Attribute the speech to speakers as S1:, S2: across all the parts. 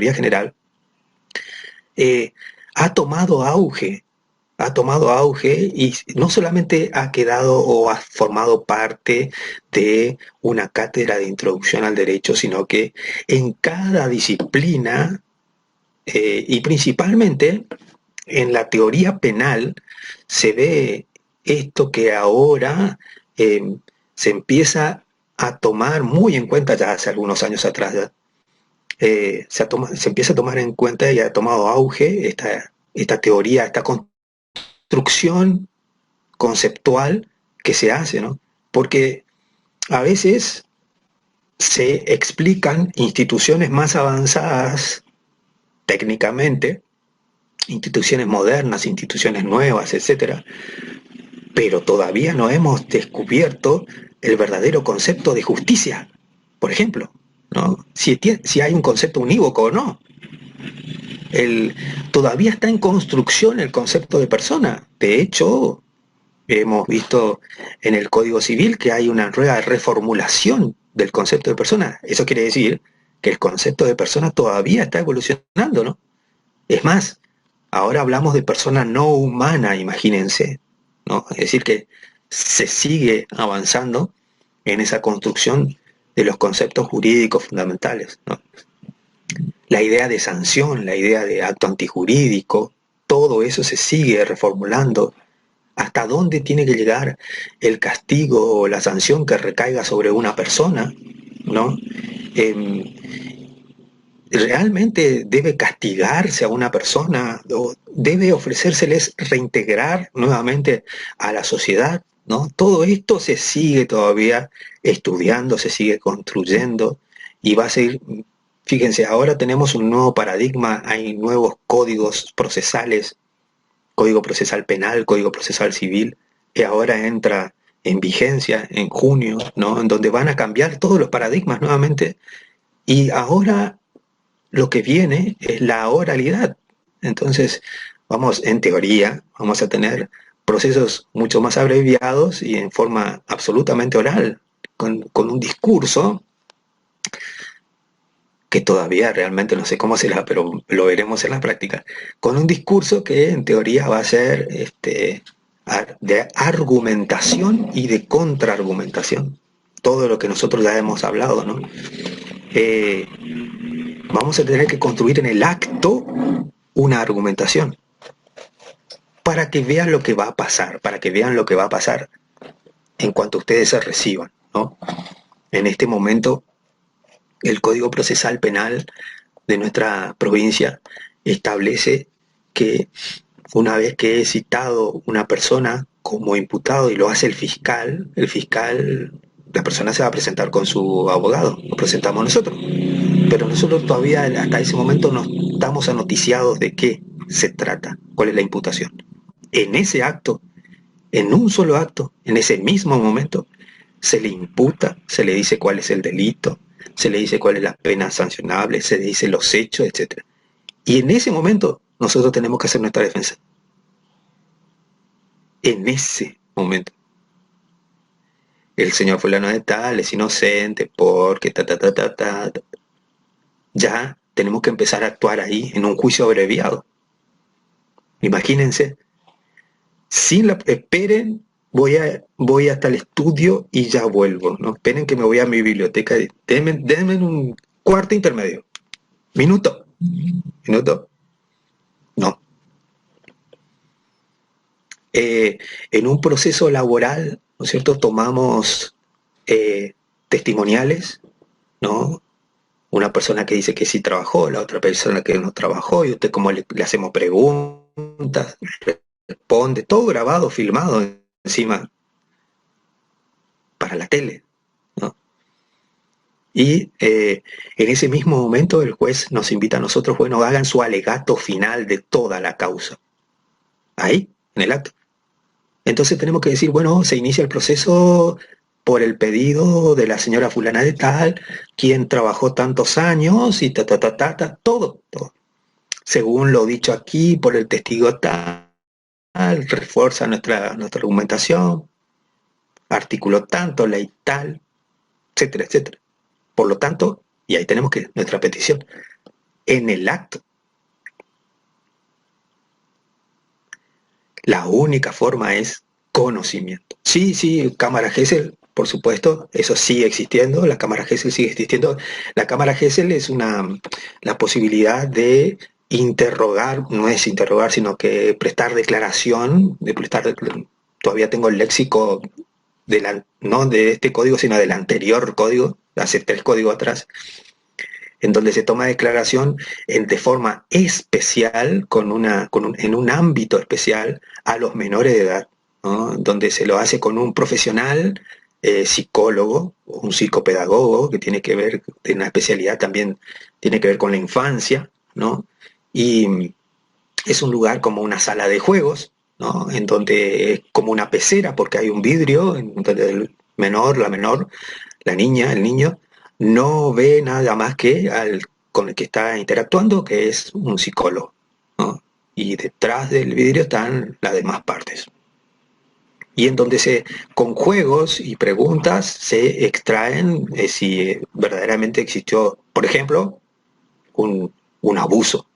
S1: teoría general, eh, ha tomado auge y no solamente ha quedado o ha formado parte de una cátedra de introducción al derecho, sino que en cada disciplina y principalmente en la teoría penal se ve esto que ahora eh, se empieza a tomar muy en cuenta ya hace algunos años atrás. Ya, se empieza a tomar en cuenta y ha tomado auge esta teoría, esta construcción conceptual que se hace, ¿no? Porque a veces se explican instituciones más avanzadas técnicamente, instituciones modernas, instituciones nuevas, etcétera, pero todavía no hemos descubierto el verdadero concepto de justicia, por ejemplo, ¿no? Si hay un concepto unívoco o no. El, todavía está en construcción el concepto de persona. De hecho, hemos visto en el Código Civil que hay una nueva reformulación del concepto de persona. Eso quiere decir que el concepto de persona todavía está evolucionando, ¿no? Es más, ahora hablamos de persona no humana, imagínense, ¿no? Es decir, que se sigue avanzando en esa construcción de los conceptos jurídicos fundamentales, ¿no? La idea de sanción, la idea de acto antijurídico, todo eso se sigue reformulando. ¿Hasta dónde tiene que llegar el castigo o la sanción que recaiga sobre una persona? ¿No? Eh, ¿Realmente debe castigarse a una persona o debe ofrecérseles reintegrar nuevamente a la sociedad? ¿No? Todo esto se sigue todavía estudiando, se sigue construyendo y va a seguir. Fíjense, ahora tenemos un nuevo paradigma, hay nuevos códigos procesales, código procesal penal, código procesal civil, que ahora entra en vigencia en junio, ¿no? En donde van a cambiar todos los paradigmas nuevamente. Y ahora lo que viene es la oralidad. Entonces, vamos, en teoría, vamos a tener procesos mucho más abreviados y en forma absolutamente oral, con un discurso que todavía realmente no sé cómo será, pero lo veremos en la práctica, con un discurso que en teoría va a ser de argumentación y de contraargumentación. Todo lo que nosotros ya hemos hablado, ¿no? Eh, Vamos a tener que construir en el acto una argumentación para que vean lo que va a pasar, para que vean lo que va a pasar en cuanto ustedes se reciban, ¿no? En este momento, el Código Procesal Penal de nuestra provincia establece que una vez que es citado una persona como imputado y lo hace el fiscal, la persona se va a presentar con su abogado, lo presentamos nosotros. Pero nosotros todavía hasta ese momento no estamos anoticiados de qué se trata, cuál es la imputación. En ese acto, en un solo acto, en ese mismo momento, se le imputa, se le dice cuál es el delito, se le dice cuál es la pena sancionable, se le dice los hechos, etcétera. Y en ese momento nosotros tenemos que hacer nuestra defensa. En ese momento. El señor fulano de tal es inocente porque ta. Ya tenemos que empezar a actuar ahí en un juicio abreviado. Imagínense, esperen, voy hasta el estudio y ya vuelvo, ¿no? Esperen que me voy a mi biblioteca, denme un cuarto intermedio. Minuto, minuto, no. En un proceso laboral, ¿no es cierto? Tomamos testimoniales, ¿no? Una persona que dice que sí trabajó, la otra persona que no trabajó, y usted como le hacemos preguntas, responde, todo grabado, filmado encima para la tele, ¿no? Y en ese mismo momento el juez nos invita a nosotros, bueno, hagan su alegato final de toda la causa. Ahí, en el acto. Entonces tenemos que decir, bueno, se inicia el proceso por el pedido de la señora fulana de tal, quien trabajó tantos años y todo. Según lo dicho aquí por el testigo tal, refuerza nuestra argumentación, artículo tanto, ley tal, etcétera, etcétera. Por lo tanto, y ahí tenemos que nuestra petición. en el acto. La única forma es conocimiento. Sí, sí, cámara Gesell, por supuesto, eso sigue existiendo, la cámara Gesell sigue existiendo. La cámara Gesell es la posibilidad de interrogar, no es interrogar, sino que prestar declaración, todavía tengo el léxico no de este código, sino del anterior código, hace 3 códigos atrás, en donde se toma declaración de forma especial, en un ámbito especial, a los menores de edad, ¿no? Donde se lo hace con un profesional, psicólogo, un psicopedagogo, que tiene que ver, tiene una especialidad también, tiene que ver con la infancia, ¿no? Y es un lugar como una sala de juegos, ¿no? En donde es como una pecera, porque hay un vidrio, en donde el menor, la menor, la niña, el niño, no ve nada más que con el que está interactuando, que es un psicólogo, ¿no? Y detrás del vidrio están las demás partes. Y en donde con juegos y preguntas se extraen si verdaderamente existió, por ejemplo, un abuso.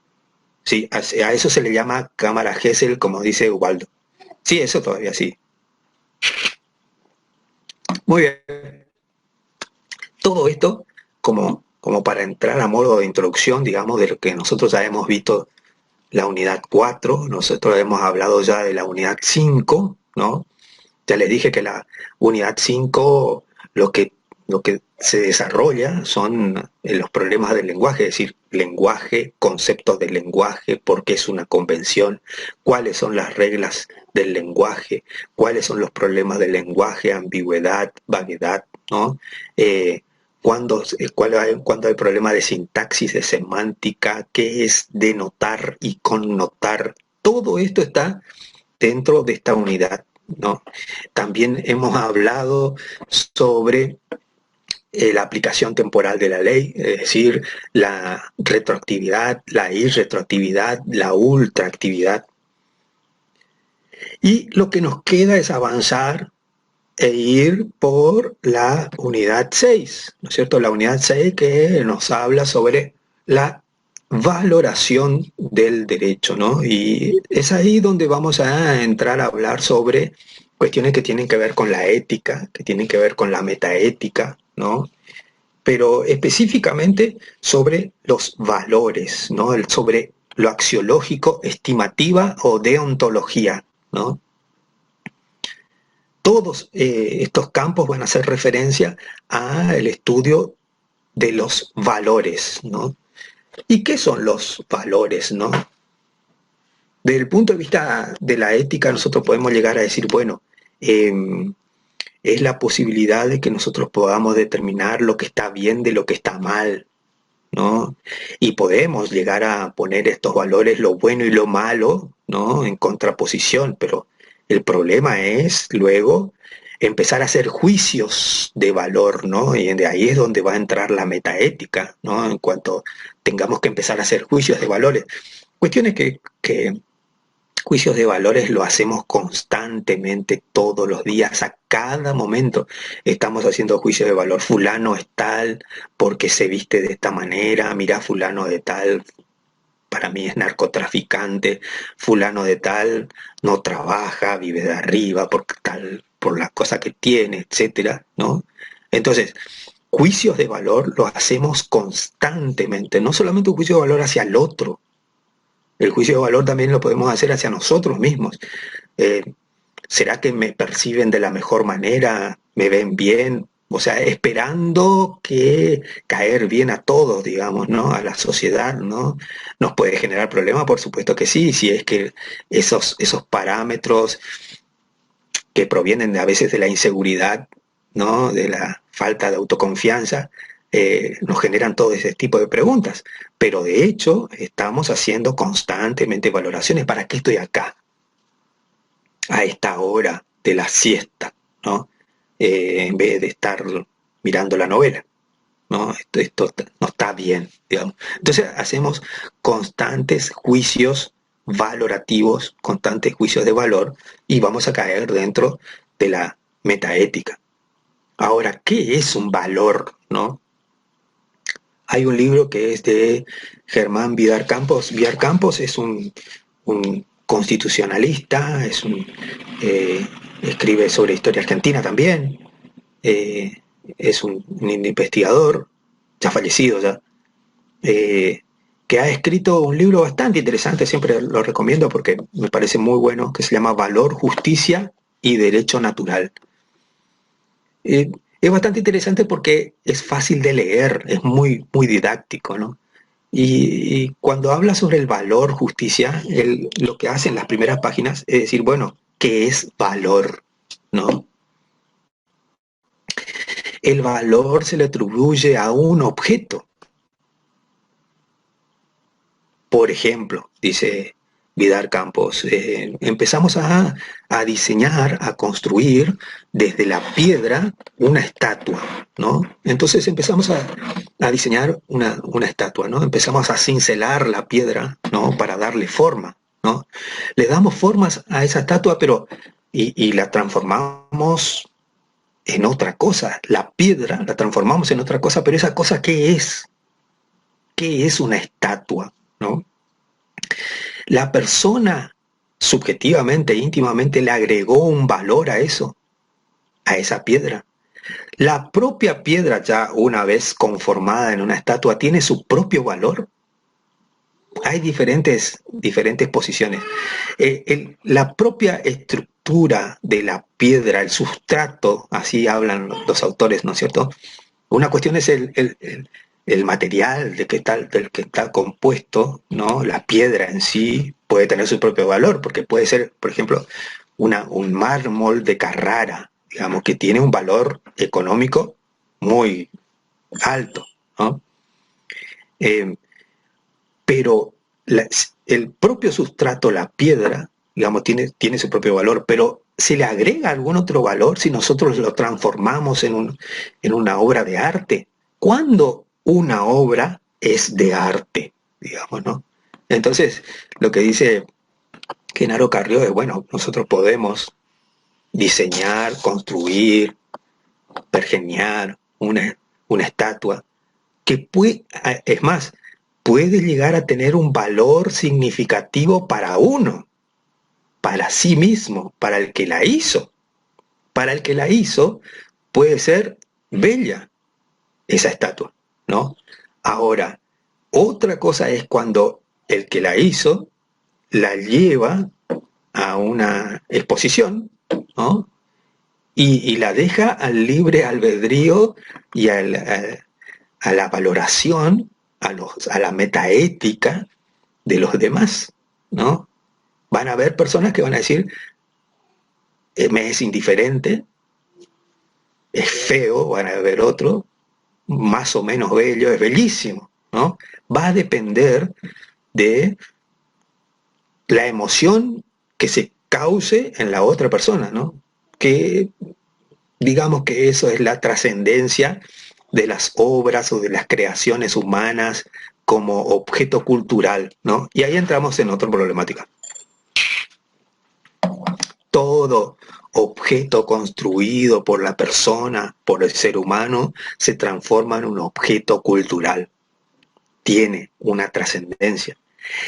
S1: Sí, a eso se le llama cámara Gesell, como dice Ubaldo. Sí, eso todavía sí. Muy bien. Todo esto como para entrar a modo de introducción, digamos, de lo que nosotros ya hemos visto la unidad 4, nosotros hemos hablado ya de la unidad 5, ¿no? Ya les dije que la unidad 5 lo que, lo que se desarrolla son los problemas del lenguaje, es decir, lenguaje, conceptos del lenguaje, por qué es una convención, cuáles son las reglas del lenguaje, cuáles son los problemas del lenguaje, ambigüedad, vaguedad, ¿no? Cuando hay problema de sintaxis, de semántica, qué es denotar y connotar, todo esto está dentro de esta unidad, ¿no? También hemos hablado sobre la aplicación temporal de la ley, es decir, la retroactividad, la irretroactividad, la ultraactividad. Y lo que nos queda es avanzar e ir por la unidad 6, ¿no es cierto? La unidad 6 que nos habla sobre la valoración del derecho, ¿no? Y es ahí donde vamos a entrar a hablar sobre cuestiones que tienen que ver con la ética, que tienen que ver con la metaética, ¿no? Pero específicamente sobre los valores, ¿no? Sobre lo axiológico, estimativa o deontología, ¿no? Todos estos campos van a hacer referencia al estudio de los valores, ¿no? ¿Y qué son los valores, no? Desde el punto de vista de la ética, nosotros podemos llegar a decir, bueno, eh, es la posibilidad de que nosotros podamos determinar lo que está bien de lo que está mal, ¿no? Y podemos llegar a poner estos valores, lo bueno y lo malo, ¿no? En contraposición, pero el problema es luego empezar a hacer juicios de valor, ¿no? Y de ahí es donde va a entrar la metaética, ¿no? En cuanto tengamos que empezar a hacer juicios de valores. Cuestiones que juicios de valores lo hacemos constantemente, todos los días, a cada momento. Estamos haciendo juicios de valor. Fulano es tal porque se viste de esta manera. Mira, fulano de tal, para mí es narcotraficante. Fulano de tal no trabaja, vive de arriba por las cosas que tiene, etcétera, ¿no? Entonces, juicios de valor lo hacemos constantemente. No solamente un juicio de valor hacia el otro, el juicio de valor también lo podemos hacer hacia nosotros mismos. Eh, ¿Será que me perciben de la mejor manera? ¿Me ven bien? O sea, esperando que caer bien a todos, digamos, ¿no? A la sociedad, ¿no? ¿Nos puede generar problemas? Por supuesto que sí, si es que esos parámetros que provienen a veces de la inseguridad, ¿no? De la falta de autoconfianza, nos generan todo ese tipo de preguntas. Pero de hecho, estamos haciendo constantemente valoraciones. ¿Para qué estoy acá? A esta hora de la siesta, ¿no? En vez de estar mirando la novela, ¿no? Esto no está bien, digamos. Entonces hacemos constantes juicios valorativos, constantes juicios de valor, y vamos a caer dentro de la metaética. Ahora, ¿qué es un valor, no? Hay un libro que es de Germán Vidar Campos. Vidar Campos es un constitucionalista, eh, escribe sobre historia argentina también, eh, es un investigador, ya fallecido ya, eh, que ha escrito un libro bastante interesante, siempre lo recomiendo porque me parece muy bueno, que se llama Valor, Justicia y Derecho Natural. Es bastante interesante porque es fácil de leer, es muy didáctico, ¿no? Y cuando habla sobre el valor justicia, lo que hace en las primeras páginas es decir, bueno, ¿qué es valor? ¿No? El valor se le atribuye a un objeto. Por ejemplo, dice Vidar Campos, empezamos a diseñar, a construir desde la piedra una estatua, ¿no? Entonces empezamos a diseñar una estatua, ¿no? Empezamos a cincelar la piedra, ¿no? Para darle forma, ¿no? Le damos formas a esa estatua, pero y la transformamos en otra cosa. La piedra la transformamos en otra cosa, pero esa cosa, ¿qué es? ¿Qué es una estatua? ¿No? La persona subjetivamente, íntimamente, le agregó un valor a eso, a esa piedra. La propia piedra, ya una vez conformada en una estatua, tiene su propio valor. Hay diferentes posiciones. La propia estructura de la piedra, el sustrato, así hablan los autores, ¿no es cierto? Una cuestión es el material del que está compuesto, ¿no? La piedra en sí puede tener su propio valor, porque puede ser, por ejemplo, un mármol de Carrara, digamos, que tiene un valor económico muy alto, ¿no? Eh, pero la, el propio sustrato, la piedra, digamos, tiene su propio valor, pero ¿se le agrega algún otro valor si nosotros lo transformamos en una obra de arte? ¿Cuándo una obra es de arte? Digamos, ¿no? Entonces, lo que dice Genaro Carrió es, bueno, nosotros podemos diseñar, construir, pergeniar una estatua que puede, es más, puede llegar a tener un valor significativo para uno, para sí mismo, para el que la hizo. Para el que la hizo puede ser bella esa estatua, ¿no? Ahora, otra cosa es cuando el que la hizo la lleva a una exposición, ¿no? Y la deja al libre albedrío y a la valoración, a la metaética de los demás, ¿no? Van a haber personas que van a decir, me es indiferente, es feo, van a haber otro, más o menos bello, es bellísimo, ¿no? Va a depender de la emoción que se cause en la otra persona, ¿no? Que digamos que eso es la trascendencia de las obras o de las creaciones humanas como objeto cultural, ¿no? Y ahí entramos en otra problemática. Todo objeto construido por la persona, por el ser humano, se transforma en un objeto cultural. Tiene una trascendencia.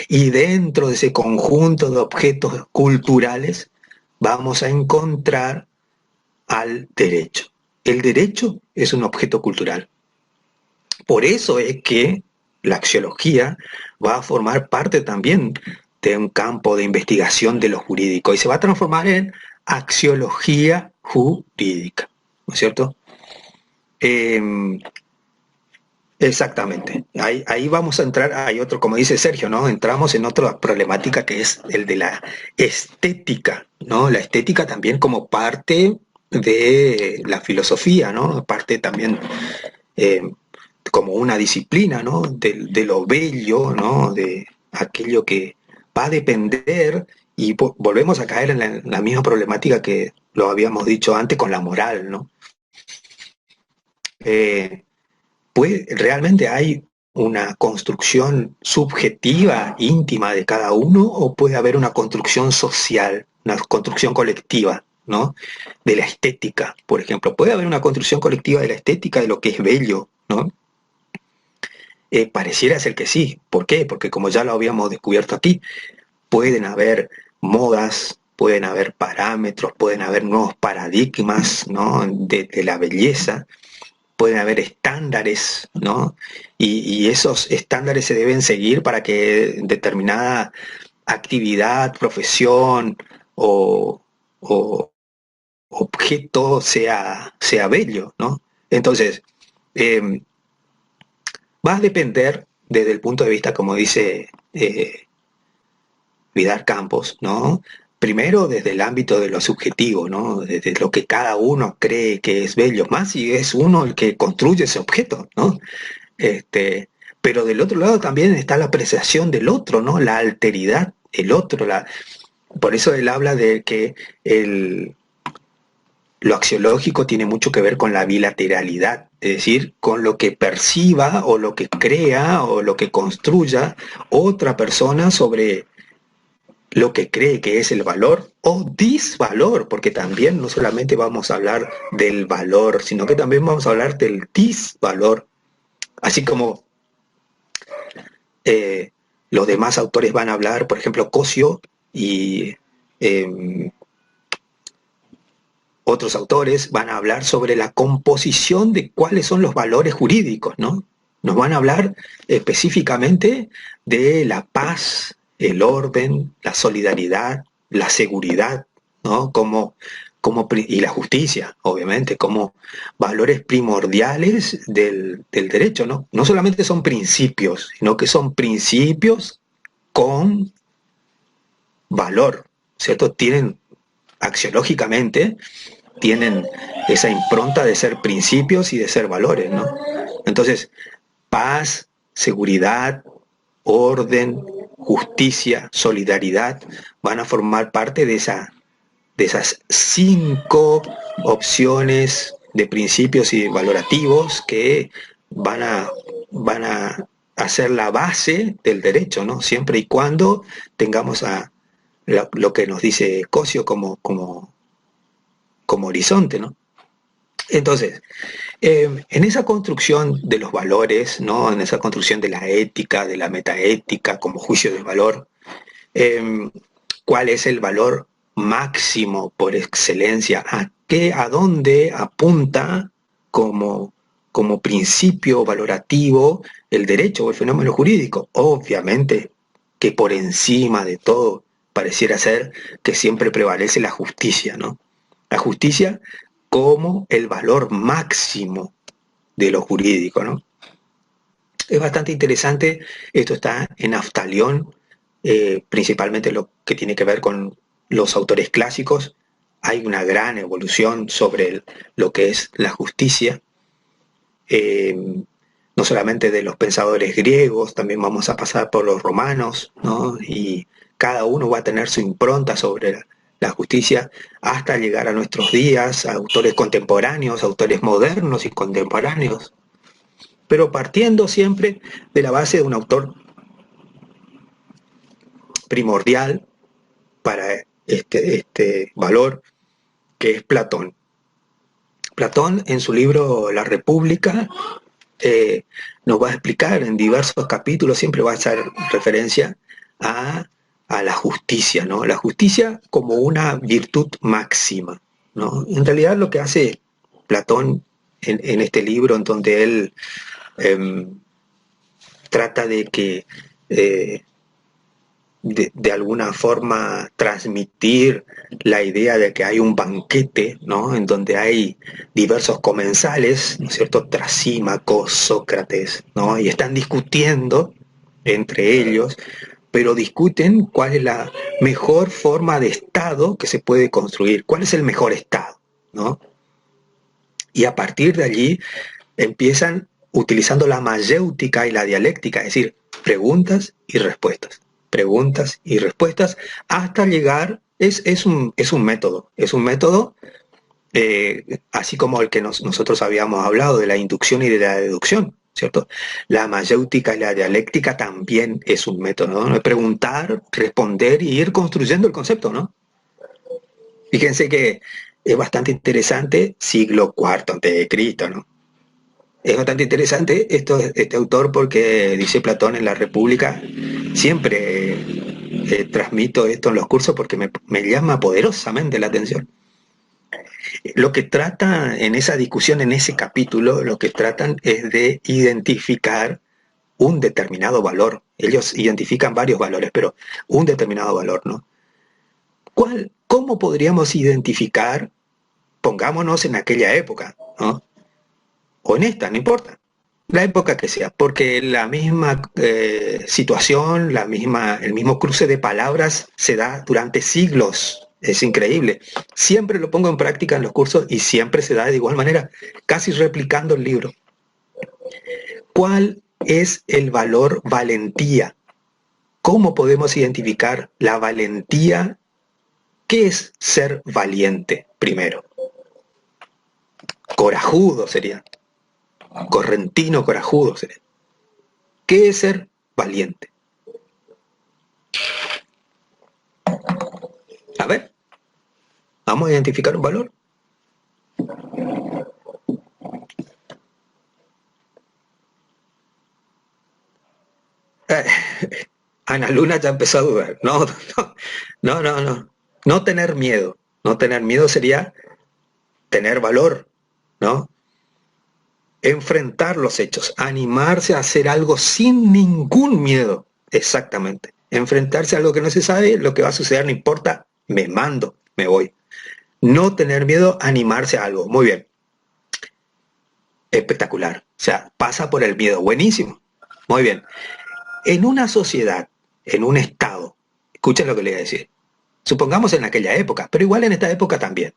S1: Y dentro de ese conjunto de objetos culturales vamos a encontrar al derecho. El derecho es un objeto cultural. Por eso es que la axiología va a formar parte también de un campo de investigación de lo jurídico y se va a transformar en axiología jurídica, ¿no es cierto? Eh, exactamente. Ahí vamos a entrar, hay otro, como dice Sergio, ¿no? Entramos en otra problemática que es el de la estética, ¿no? La estética también como parte de la filosofía, ¿no? Parte también eh, como una disciplina, ¿no? De lo bello, ¿no? De aquello que va a depender, y volvemos a caer en la misma problemática que lo habíamos dicho antes con la moral, ¿no? Eh, ¿Realmente hay una construcción subjetiva, íntima de cada uno, o puede haber una construcción social, una construcción colectiva, ¿no? De la estética, por ejemplo. Puede haber una construcción colectiva de la estética, de lo que es bello, ¿no? Pareciera ser que sí. ¿Por qué? Porque como ya lo habíamos descubierto aquí, pueden haber modas, pueden haber parámetros, pueden haber nuevos paradigmas, ¿no? de la belleza, pueden haber estándares, ¿no? Y esos estándares se deben seguir para que determinada actividad, profesión o, o objeto sea bello, ¿no? Entonces, eh, va a depender desde el punto de vista, como dice Vidal Campos, ¿no? Primero desde el ámbito de lo subjetivo, ¿no? Desde lo que cada uno cree que es bello, más si es uno el que construye ese objeto, ¿no? Este, pero del otro lado también está la apreciación del otro, ¿no? La alteridad, el otro, por eso él habla de que lo axiológico tiene mucho que ver con la bilateralidad, es decir, con lo que perciba o lo que crea o lo que construya otra persona sobre lo que cree que es el valor o disvalor, porque también no solamente vamos a hablar del valor, sino que también vamos a hablar del disvalor, así como eh, los demás autores van a hablar, por ejemplo, Cosio y eh, otros autores van a hablar sobre la composición de cuáles son los valores jurídicos, ¿no? Nos van a hablar específicamente de la paz, el orden, la solidaridad, la seguridad, ¿no? Y la justicia, obviamente, como valores primordiales del derecho, ¿no? No solamente son principios, sino que son principios con valor, ¿cierto? Tienen axiológicamente tienen esa impronta de ser principios y de ser valores, ¿no? Entonces, paz, seguridad, orden, justicia, solidaridad van a formar parte de esas 5 opciones de principios y valorativos que van a, van a hacer la base del derecho, ¿no? Siempre y cuando tengamos lo que nos dice Cosio como horizonte, ¿no? Entonces, en esa construcción de los valores, ¿no? En esa construcción de la ética, de la metaética como juicio de valor, eh, ¿cuál es el valor máximo por excelencia? ¿A dónde apunta como, como principio valorativo el derecho o el fenómeno jurídico? Obviamente que por encima de todo pareciera ser que siempre prevalece la justicia, ¿no? La justicia como el valor máximo de lo jurídico, ¿no? Es bastante interesante, esto está en Aftalión, principalmente lo que tiene que ver con los autores clásicos. Hay una gran evolución sobre lo que es la justicia, eh, no solamente de los pensadores griegos, también vamos a pasar por los romanos, ¿no? Y cada uno va a tener su impronta sobre la justicia hasta llegar a nuestros días, a autores contemporáneos, autores modernos y contemporáneos, pero partiendo siempre de la base de un autor primordial para este valor, que es Platón. Platón en su libro La República nos va a explicar en diversos capítulos, siempre va a hacer referencia a, a la justicia, ¿no? La justicia como una virtud máxima, ¿no? En realidad lo que hace Platón en este libro, en donde él eh, trata de que de alguna forma transmitir la idea de que hay un banquete, ¿no? En donde hay diversos comensales, ¿no es cierto? Trasímaco, Sócrates, ¿no? Y están discutiendo entre ellos, pero discuten cuál es la mejor forma de Estado que se puede construir, cuál es el mejor Estado, ¿no? Y a partir de allí empiezan utilizando la mayéutica y la dialéctica, es decir, preguntas y respuestas, hasta llegar, es un método así como el que nosotros habíamos hablado de la inducción y de la deducción, ¿cierto? La mayéutica y la dialéctica también es un método, ¿no? Preguntar, responder y ir construyendo el concepto, ¿no? Fíjense que es bastante interesante, siglo IV antes de Cristo, ¿no? Es bastante interesante este autor porque dice Platón en la República, siempre transmito esto en los cursos porque me llama poderosamente la atención. Lo que trata en esa discusión, en ese capítulo, lo que tratan es de identificar un determinado valor. Ellos identifican varios valores, pero un determinado valor, ¿no? ¿Cómo podríamos identificar, pongámonos en aquella época, ¿no? O en esta, no importa, la época que sea, porque la misma situación, el mismo cruce de palabras se da durante siglos. Es increíble. Siempre lo pongo en práctica en los cursos y siempre se da de igual manera, casi replicando el libro. ¿Cuál es el valor valentía? ¿Cómo podemos identificar la valentía? ¿Qué es ser valiente primero? Corajudo sería. Correntino corajudo sería. ¿Qué es ser valiente? A ver, vamos a identificar un valor. Eh, Ana Luna ya empezó a dudar. No, no, no, no, no. No tener miedo. No tener miedo sería tener valor, ¿no? Enfrentar los hechos, animarse a hacer algo sin ningún miedo. Exactamente. Enfrentarse a algo que no se sabe, lo que va a suceder no importa, me mando, me voy. No tener miedo, animarse a algo. Muy bien. Espectacular. O sea, pasa por el miedo. Buenísimo. Muy bien. En una sociedad, en un estado, escuchen lo que le voy a decir. Supongamos en aquella época, pero igual en esta época también.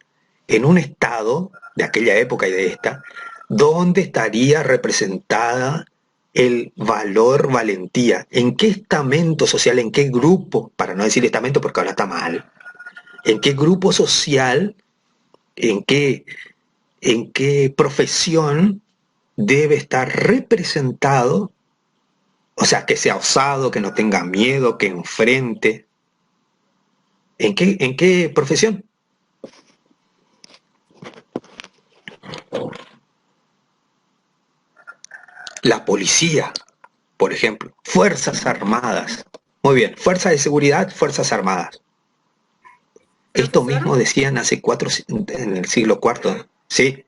S1: En un estado de aquella época y de esta, ¿dónde estaría representada el valor valentía? ¿En qué estamento social, en qué grupo, para no decir estamento porque ahora está mal, en qué grupo social, en qué, en qué profesión debe estar representado? O sea, que sea osado, que no tenga miedo, que enfrente. En qué profesión? La policía, por ejemplo. Fuerzas armadas. Muy bien, fuerzas de seguridad, fuerzas armadas. Esto
S2: Profesor,
S1: mismo decían hace en el siglo IV. Sí,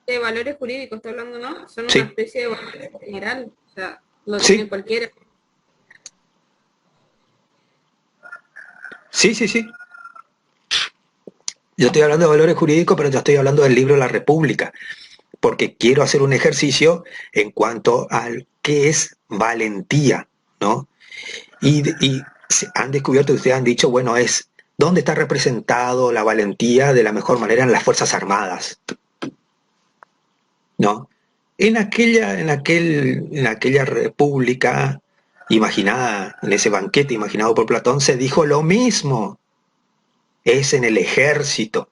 S2: de valores jurídicos está hablando, ¿no? Son una
S1: sí,
S2: especie de valor general, o sea, lo tiene
S1: sí,
S2: cualquiera.
S1: sí, sí, sí. Yo estoy hablando de valores jurídicos, pero yo estoy hablando del libro La República, porque quiero hacer un ejercicio en cuanto al qué es valentía, ¿no? Y han descubierto, ustedes han dicho, bueno, es dónde está representado la valentía de la mejor manera en las Fuerzas Armadas, ¿no? En aquella república imaginada, en ese banquete imaginado por Platón, se dijo lo mismo, es en el ejército.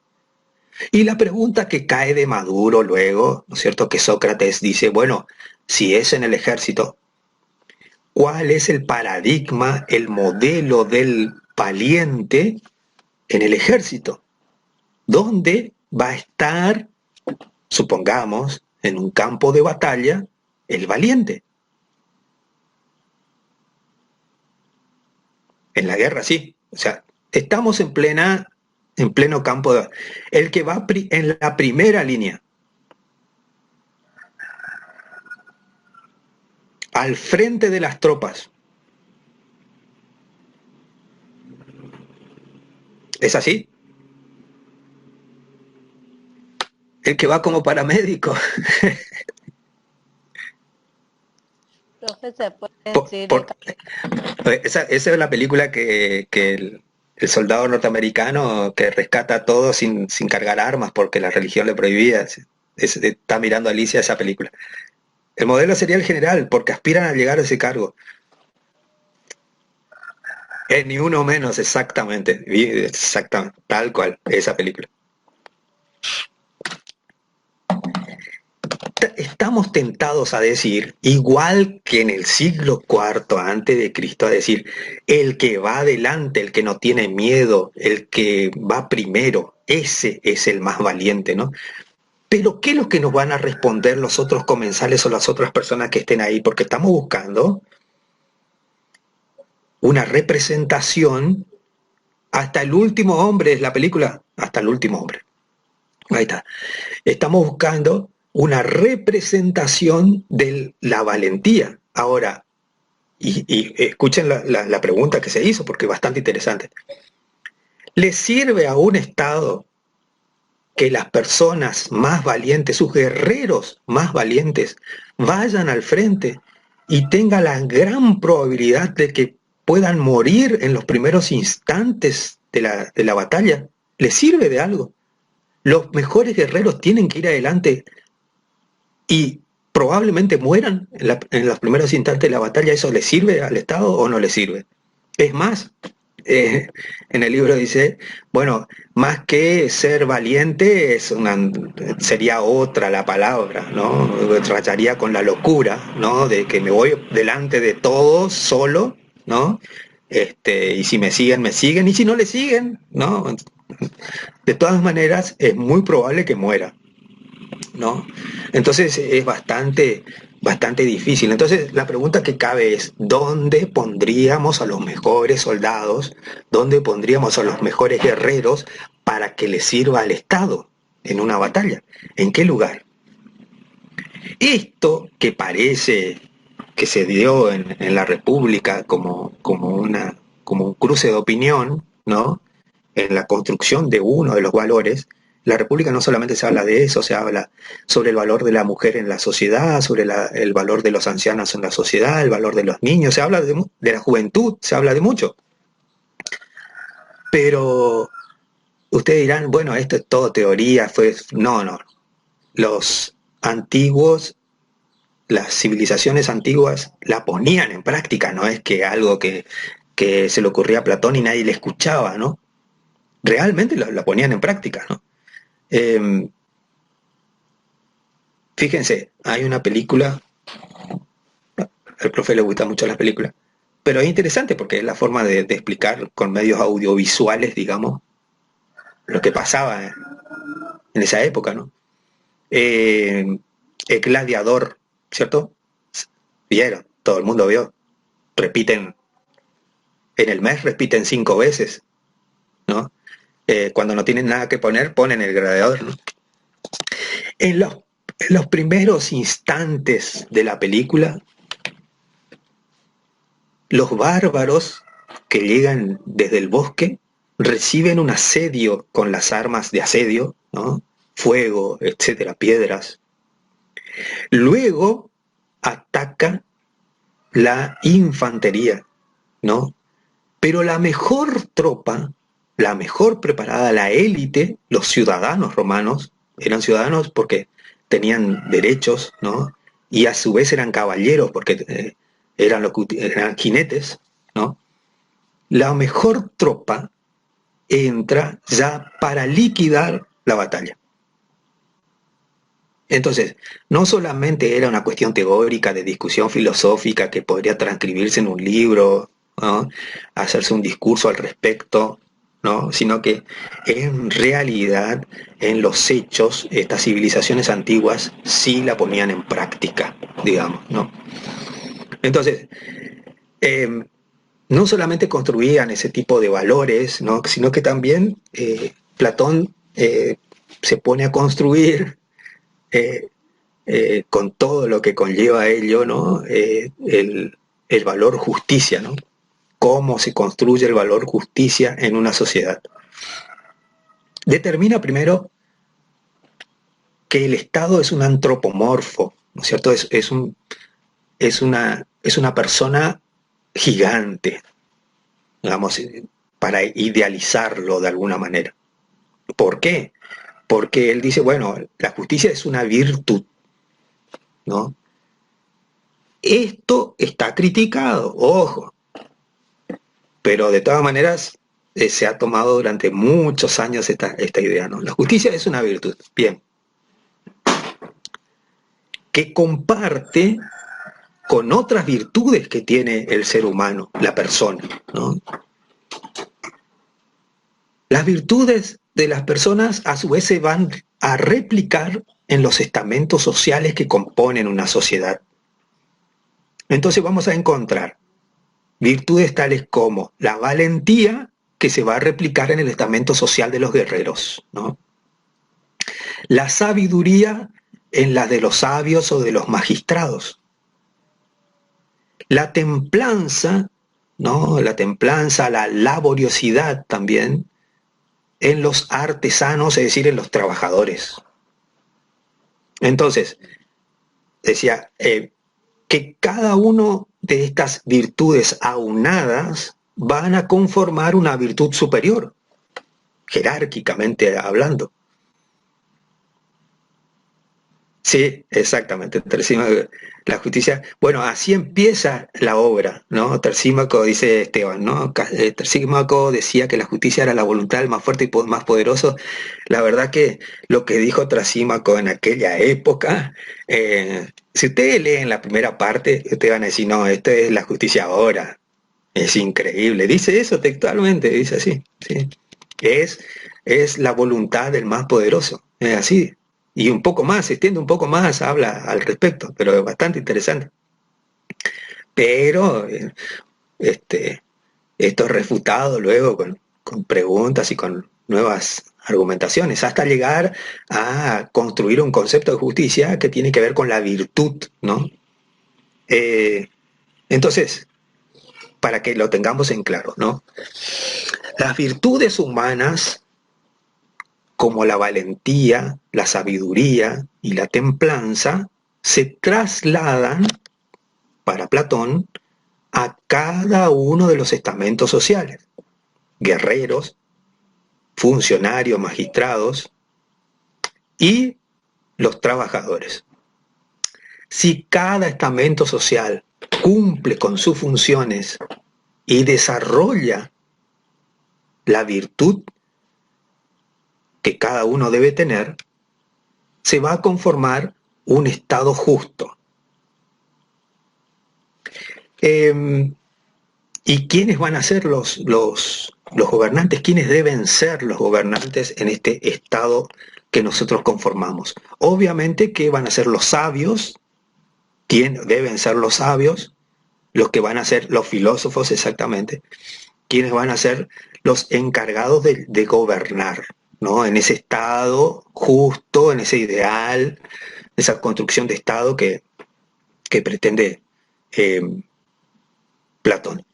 S1: Y la pregunta que cae de Maduro luego, ¿no es cierto? Que Sócrates dice, bueno, si es en el ejército, ¿cuál es el paradigma, el modelo del valiente en el ejército? ¿Dónde va a estar, supongamos, en un campo de batalla, el valiente? En la guerra, sí. O sea, estamos en pleno campo de... El que va en la primera línea, al frente de las tropas. ¿Es así? El que va como paramédico.
S3: Profe, se puede
S1: Por,
S3: decir
S1: por, esa es la película que el soldado norteamericano que rescata a todos sin cargar armas porque la religión le prohibía. Está mirando a Alicia esa película. El modelo sería el general porque aspiran a llegar a ese cargo. Ni uno menos, exactamente. Exactamente, tal cual, esa película. Estamos tentados a decir, igual que en el siglo IV antes de Cristo, a decir, el que va adelante, el que no tiene miedo, el que va primero, ese es el más valiente, ¿no? Pero ¿qué es lo que nos van a responder los otros comensales o las otras personas que estén ahí? Porque estamos buscando una representación hasta el último hombre, es la película, hasta el último hombre. Ahí está. Estamos buscando una representación de la valentía. Ahora, y escuchen la pregunta que se hizo, porque es bastante interesante. ¿Le sirve a un Estado que las personas más valientes, sus guerreros más valientes, vayan al frente y tengan la gran probabilidad de que puedan morir en los primeros instantes de la batalla? ¿Le sirve de algo? Los mejores guerreros tienen que ir adelante y probablemente mueran en los primeros instantes de la batalla. ¿Eso le sirve al Estado o no le sirve? Es más, en el libro dice, bueno, más que ser valiente sería otra la palabra, ¿no? Trataría con la locura, ¿no? De que me voy delante de todos solo, ¿no? Y si me siguen, me siguen, y si no le siguen, ¿no? De todas maneras, es muy probable que muera, ¿no? Entonces es bastante difícil. Entonces la pregunta que cabe es, ¿dónde pondríamos a los mejores soldados? ¿Dónde pondríamos a los mejores guerreros para que le sirva al Estado en una batalla? ¿En qué lugar? Esto que parece que se dio en la República como un cruce de opinión, ¿no? En la construcción de uno de los valores, la República no solamente se habla de eso, se habla sobre el valor de la mujer en la sociedad, sobre el valor de los ancianos en la sociedad, el valor de los niños, se habla de la juventud, se habla de mucho. Pero ustedes dirán, bueno, esto es todo teoría, no. Los antiguos, las civilizaciones antiguas la ponían en práctica, no es que algo que se le ocurría a Platón y nadie le escuchaba, ¿no? Realmente la ponían en práctica, ¿no? Fíjense, hay una película, al profe le gusta mucho las películas, pero es interesante porque es la forma de explicar con medios audiovisuales, digamos, lo que pasaba en esa época, ¿no? El Gladiador, ¿cierto? Vieron, todo el mundo vio. Repiten, en el mes repiten 5 veces, ¿no? Cuando no tienen nada que poner, ponen el Gladiador, ¿no? En los primeros instantes de la película, los bárbaros que llegan desde el bosque reciben un asedio con las armas de asedio, ¿no? Fuego, etcétera, piedras. Luego ataca la infantería, ¿no? Pero la mejor tropa, la mejor preparada, la élite, los ciudadanos romanos, eran ciudadanos porque tenían derechos, ¿no? Y a su vez eran caballeros porque eran jinetes, ¿no? La mejor tropa entra ya para liquidar la batalla. Entonces, no solamente era una cuestión teórica de discusión filosófica que podría transcribirse en un libro, ¿no? Hacerse un discurso al respecto, ¿no? Sino que en realidad, en los hechos, estas civilizaciones antiguas sí la ponían en práctica, digamos, ¿no? Entonces, no solamente construían ese tipo de valores, ¿no? Sino que también Platón se pone a construir con todo lo que conlleva ello, ¿no? El valor justicia, ¿no? Cómo se construye el valor justicia en una sociedad. Determina primero que el Estado es un antropomorfo, ¿no es cierto? Es una persona gigante, digamos, para idealizarlo de alguna manera. ¿Por qué? Porque él dice, bueno, la justicia es una virtud, ¿no? Esto está criticado, ojo, pero de todas maneras se ha tomado durante muchos años esta idea, ¿no? La justicia es una virtud, bien, que comparte con otras virtudes que tiene el ser humano, la persona, ¿no? Las virtudes de las personas a su vez se van a replicar en los estamentos sociales que componen una sociedad. Entonces vamos a encontrar virtudes tales como la valentía, que se va a replicar en el estamento social de los guerreros, ¿no? La sabiduría en la de los sabios o de los magistrados. La templanza, ¿no? La templanza, la laboriosidad también, en los artesanos, es decir, en los trabajadores. Entonces, decía que cada uno de estas virtudes aunadas van a conformar una virtud superior, jerárquicamente hablando. Sí, exactamente. La justicia. Bueno, así empieza la obra, ¿no? Trasímaco, dice Esteban, ¿no? Trasímaco decía que la justicia era la voluntad del más fuerte y más poderoso. La verdad que lo que dijo Trasímaco en aquella época, si ustedes leen la primera parte, ustedes van a decir, no, esto es la justicia ahora. Es increíble. Dice eso textualmente, dice así. ¿Sí? Es la voluntad del más poderoso. Es así. Y un poco más, se extiende un poco más, habla al respecto, pero es bastante interesante. Pero esto es refutado luego con preguntas y con nuevas argumentaciones, hasta llegar a construir un concepto de justicia que tiene que ver con la virtud, ¿no? Entonces, para que lo tengamos en claro, ¿no? Las virtudes humanas, como la valentía, la sabiduría y la templanza, se trasladan, para Platón, a cada uno de los estamentos sociales: guerreros, funcionarios, magistrados y los trabajadores. Si cada estamento social cumple con sus funciones y desarrolla la virtud que cada uno debe tener, se va a conformar un Estado justo. ¿Y quiénes van a ser los gobernantes? ¿Quiénes deben ser los gobernantes en este Estado que nosotros conformamos? Obviamente que van a ser los sabios, deben ser los sabios, los que van a ser los filósofos exactamente, quienes van a ser los encargados de gobernar, ¿no? En ese Estado justo, en ese ideal, esa construcción de Estado que pretende Platón.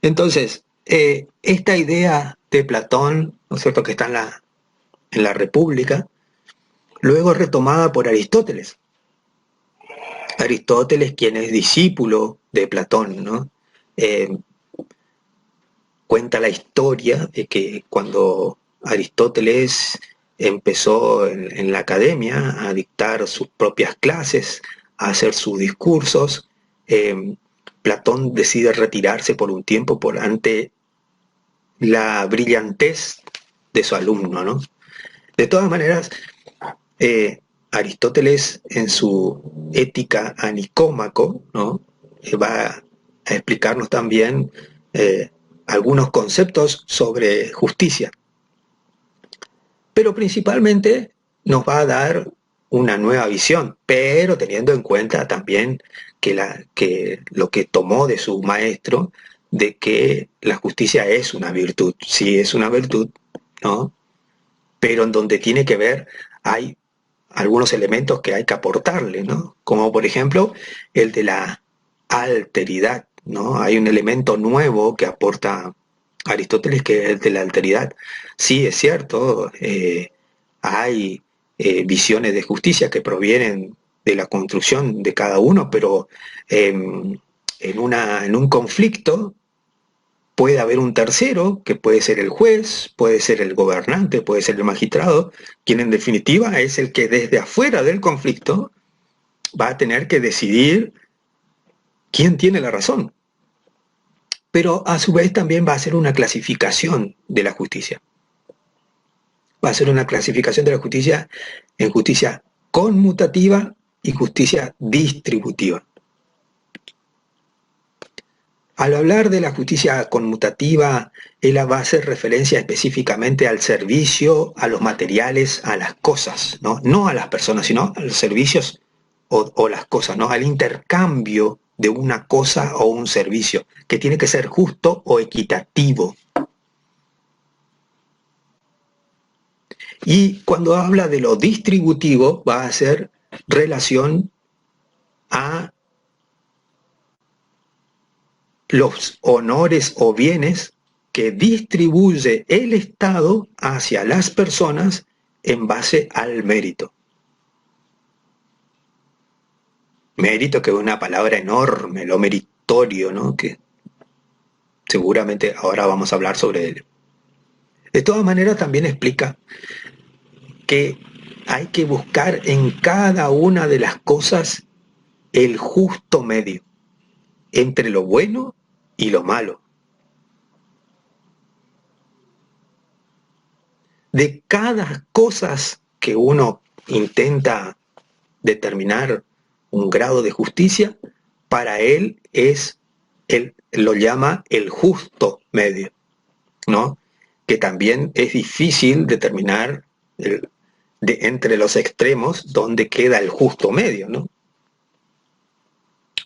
S1: Entonces, esta idea de Platón, ¿no es cierto?, que está en la República, luego retomada por Aristóteles. Aristóteles, quien es discípulo de Platón, ¿no? Cuenta la historia de que cuando Aristóteles empezó en la academia a dictar sus propias clases, a hacer sus discursos, Platón decide retirarse por un tiempo ante la brillantez de su alumno, ¿no? De todas maneras, Aristóteles en su Ética a Nicómaco, ¿no?, va a explicarnos también algunos conceptos sobre justicia. Pero principalmente nos va a dar una nueva visión, pero teniendo en cuenta también que lo que tomó de su maestro, de que la justicia es una virtud. Sí, es una virtud, ¿no? Pero en donde tiene que ver, hay algunos elementos que hay que aportarle, ¿no? Como por ejemplo el de la alteridad, ¿no? Hay un elemento nuevo que aporta Aristóteles, que es el de la alteridad. Sí, es cierto, hay visiones de justicia que provienen de la construcción de cada uno, pero en un conflicto puede haber un tercero, que puede ser el juez, puede ser el gobernante, puede ser el magistrado, quien en definitiva es el que desde afuera del conflicto va a tener que decidir quién tiene la razón. Pero a su vez también va a ser una clasificación de la justicia. Va a ser una clasificación de la justicia en justicia conmutativa y justicia distributiva. Al hablar de la justicia conmutativa, él va a hacer referencia específicamente al servicio, a los materiales, a las cosas, ¿no? No a las personas, sino a los servicios o las cosas, ¿no? Al intercambio de una cosa o un servicio, que tiene que ser justo o equitativo. Y cuando habla de lo distributivo, va a hacer relación a los honores o bienes que distribuye el Estado hacia las personas en base al mérito. Mérito, que es una palabra enorme, lo meritorio, ¿no? Que seguramente ahora vamos a hablar sobre él. De todas maneras, también explica que hay que buscar en cada una de las cosas el justo medio entre lo bueno y lo malo. De cada cosa que uno intenta determinar un grado de justicia, para él él lo llama el justo medio, ¿no? Que también es difícil determinar entre los extremos dónde queda el justo medio, ¿no?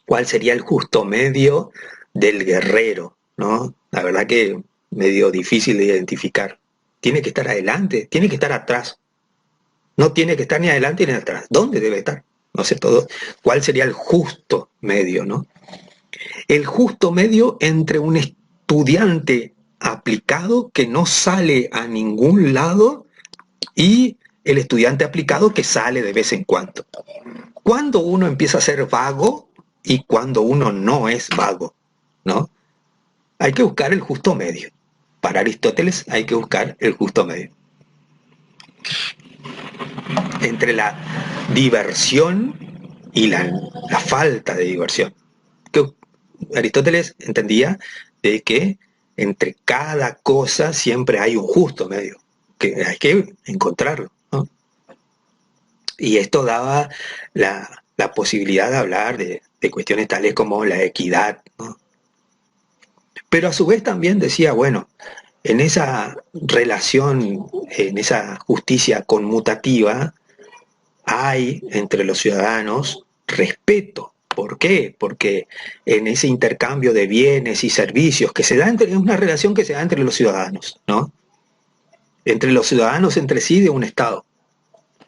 S1: ¿Cuál sería el justo medio del guerrero, ¿no? La verdad que medio difícil de identificar. Tiene que estar adelante, tiene que estar atrás. No tiene que estar ni adelante ni atrás. ¿Dónde debe estar? No sé todo. ¿Cuál sería el justo medio, no? El justo medio entre un estudiante aplicado que no sale a ningún lado y el estudiante aplicado que sale de vez en cuando. ¿Cuándo uno empieza a ser vago y cuándo uno no es vago, ¿no? Hay que buscar el justo medio. Para Aristóteles hay que buscar el justo medio. Entre la diversión y la falta de diversión. Que Aristóteles entendía de que entre cada cosa siempre hay un justo medio, que hay que encontrarlo, ¿no? Y esto daba la posibilidad de hablar de cuestiones tales como la equidad, ¿no? Pero a su vez también decía, bueno, en esa relación, en esa justicia conmutativa, hay entre los ciudadanos respeto. ¿Por qué? Porque en ese intercambio de bienes y servicios que se da es una relación que se da entre los ciudadanos, ¿no? Entre los ciudadanos entre sí de un Estado.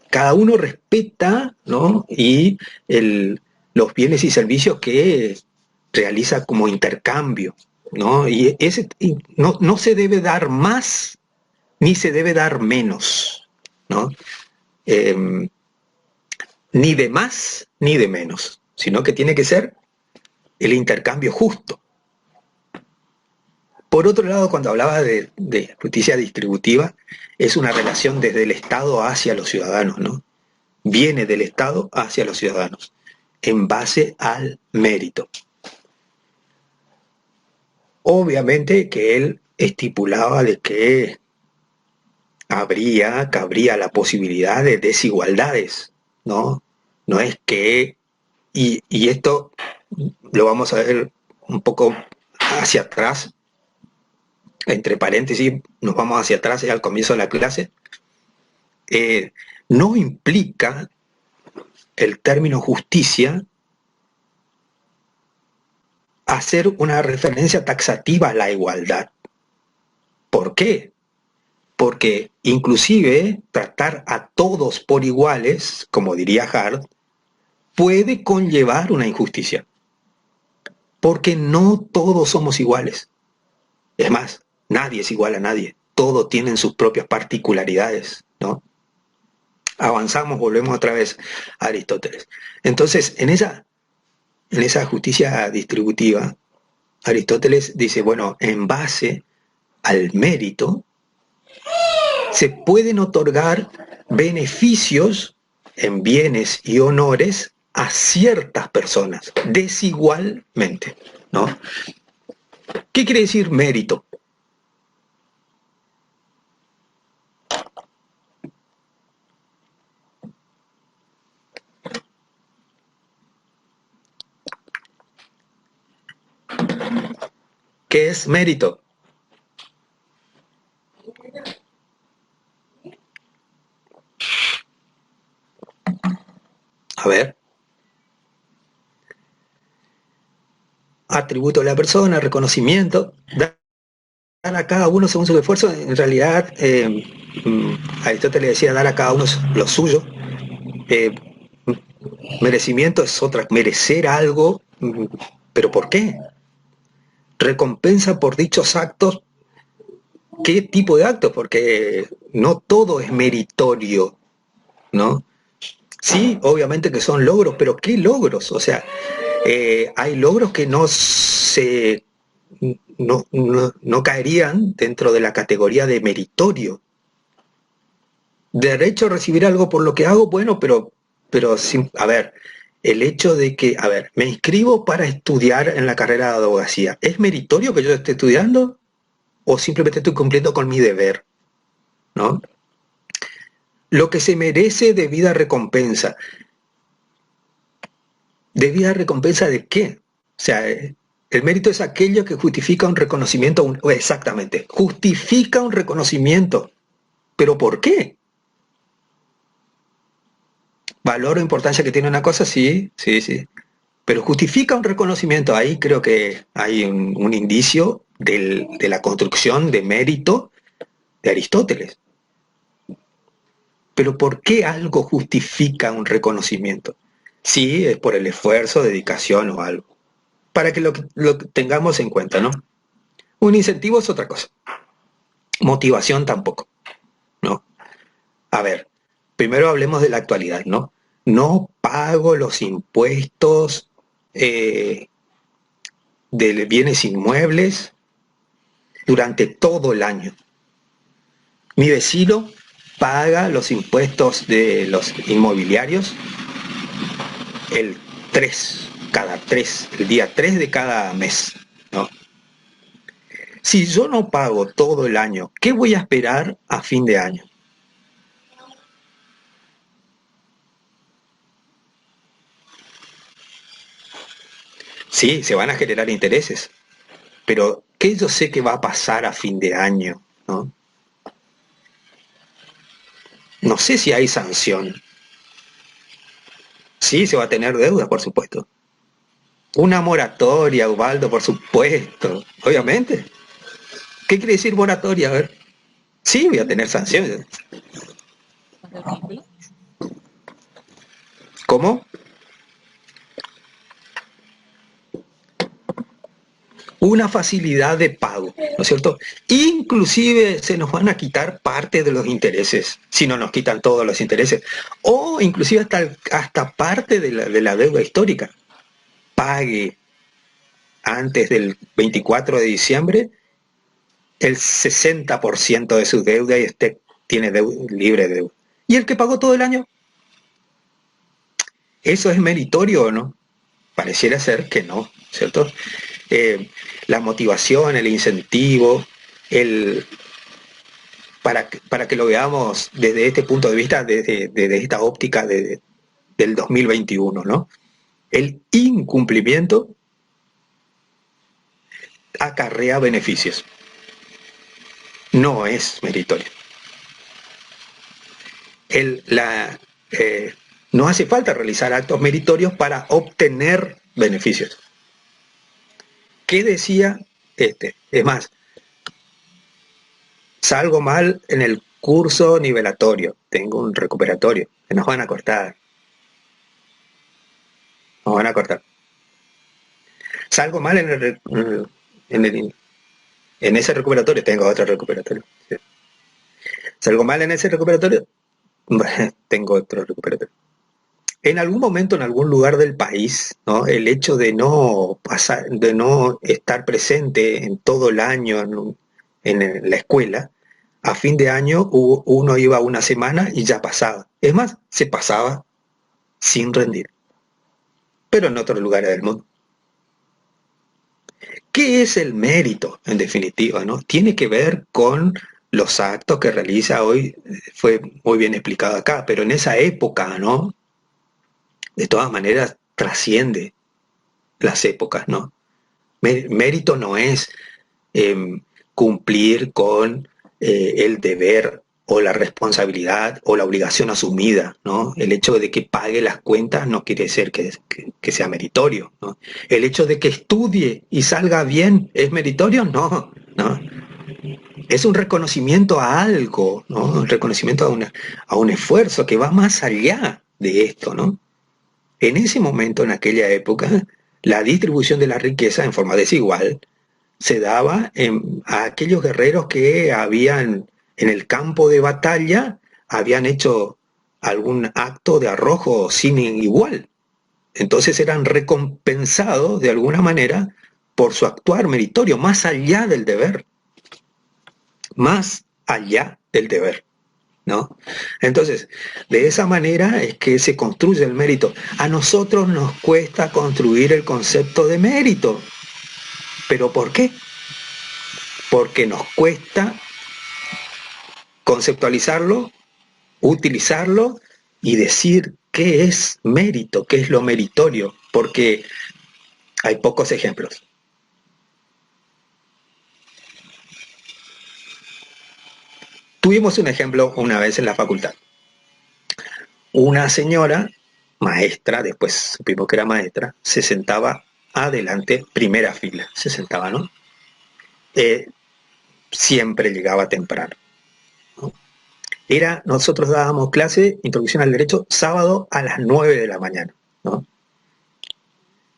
S1: Cada uno respeta, ¿no? Y los bienes y servicios que realiza como intercambio, ¿no? Y no se debe dar más ni se debe dar menos, ¿no? Eh, ni de más ni de menos, sino que tiene que ser el intercambio justo. Por otro lado, cuando hablaba de justicia distributiva, es una relación desde el Estado hacia los ciudadanos, ¿no? Viene del Estado hacia los ciudadanos, en base al mérito. Obviamente que él estipulaba de que cabría la posibilidad de desigualdades, ¿no? No es que, y esto lo vamos a ver un poco hacia atrás, entre paréntesis, nos vamos hacia atrás al comienzo de la clase, no implica el término justicia hacer una referencia taxativa a la igualdad. ¿Por qué? Porque inclusive tratar a todos por iguales, como diría Hart, puede conllevar una injusticia. Porque no todos somos iguales. Es más, nadie es igual a nadie. Todos tienen sus propias particularidades, ¿no? Avanzamos, volvemos otra vez a Aristóteles. Entonces, en esa justicia distributiva, Aristóteles dice, bueno, en base al mérito, se pueden otorgar beneficios en bienes y honores a ciertas personas, desigualmente, ¿no? ¿Qué quiere decir mérito? ¿Qué es mérito? A ver. Atributo de la persona, reconocimiento, dar a cada uno según su esfuerzo. En realidad, Aristóteles decía dar a cada uno lo suyo. Eh, Merecimiento es otra, merecer algo, pero ¿por qué? Recompensa por dichos actos. ¿Qué tipo de actos? Porque no todo es meritorio, ¿no? Sí, obviamente que son logros, pero ¿qué logros? O sea, hay logros que no caerían dentro de la categoría de meritorio. Derecho a recibir algo por lo que hago, bueno, pero a ver, el hecho de que, a ver, me inscribo para estudiar en la carrera de abogacía, ¿es meritorio que yo esté estudiando? ¿O simplemente estoy cumpliendo con mi deber? ¿No? Lo que se merece debida recompensa. ¿Debida recompensa de qué? O sea, el mérito es aquello que justifica un reconocimiento, exactamente, justifica un reconocimiento. ¿Pero por qué? ¿Valor o importancia que tiene una cosa? Sí, sí, sí. Pero justifica un reconocimiento. Ahí creo que hay un indicio de la construcción de mérito de Aristóteles. Pero ¿por qué algo justifica un reconocimiento? Sí, es por el esfuerzo, dedicación o algo. Para que lo tengamos en cuenta, ¿no? Un incentivo es otra cosa. Motivación tampoco, ¿no? A ver, primero hablemos de la actualidad, ¿no? No pago los impuestos de bienes inmuebles durante todo el año. Mi vecino paga los impuestos de los inmobiliarios el 3, cada 3, el día 3 de cada mes, ¿no? Si yo no pago todo el año, ¿qué voy a esperar a fin de año? Sí, se van a generar intereses, pero ¿qué yo sé que va a pasar a fin de año? ¿No? No sé si hay sanción. Sí, se va a tener deuda, por supuesto. Una moratoria, Ubaldo, por supuesto, obviamente. ¿Qué quiere decir moratoria? A ver. Sí, voy a tener sanciones. ¿Cómo? Una facilidad de pago, ¿no es cierto? Inclusive se nos van a quitar parte de los intereses, si no nos quitan todos los intereses, o inclusive hasta parte de la deuda histórica. Pague antes del 24 de diciembre el 60% de su deuda y tiene libre deuda. ¿Y el que pagó todo el año? ¿Eso es meritorio o no? Pareciera ser que no, ¿cierto? La motivación, el incentivo, para que lo veamos desde este punto de vista, desde esta óptica del 2021, ¿no? El incumplimiento acarrea beneficios. No es meritorio. No hace falta realizar actos meritorios para obtener beneficios. ¿Qué decía este? Es más, salgo mal en el curso nivelatorio, tengo un recuperatorio, que nos van a cortar. Nos van a cortar. Salgo mal en ese recuperatorio, tengo otro recuperatorio. Sí. Salgo mal en ese recuperatorio, tengo otro recuperatorio. En algún momento, en algún lugar del país, ¿no? El hecho de no estar presente en todo el año en la escuela, a fin de año uno iba una semana y ya pasaba. Es más, se pasaba sin rendir, pero en otros lugares del mundo. ¿Qué es el mérito, en definitiva, no? Tiene que ver con los actos que realiza hoy, fue muy bien explicado acá, pero en esa época, ¿no? De todas maneras, trasciende las épocas, ¿no? Mérito no es cumplir con el deber o la responsabilidad o la obligación asumida, ¿no? El hecho de que pague las cuentas no quiere decir que sea meritorio, ¿no? El hecho de que estudie y salga bien, ¿es meritorio? No, no. Es un reconocimiento a algo, ¿no? Un reconocimiento a un esfuerzo que va más allá de esto, ¿no? En ese momento, en aquella época, la distribución de la riqueza en forma desigual se daba a aquellos guerreros que habían en el campo de batalla, habían hecho algún acto de arrojo sin igual. Entonces eran recompensados de alguna manera por su actuar meritorio, más allá del deber, más allá del deber, ¿no? Entonces, de esa manera es que se construye el mérito. A nosotros nos cuesta construir el concepto de mérito. ¿Pero por qué? Porque nos cuesta conceptualizarlo, utilizarlo y decir qué es mérito, qué es lo meritorio, porque hay pocos ejemplos. Tuvimos un ejemplo una vez en la facultad. Una señora, maestra, después supimos que era maestra, se sentaba adelante, primera fila, se sentaba, ¿no? Siempre llegaba temprano, ¿no? Nosotros dábamos clase, introducción al derecho, sábado a las 9 de la mañana, ¿no?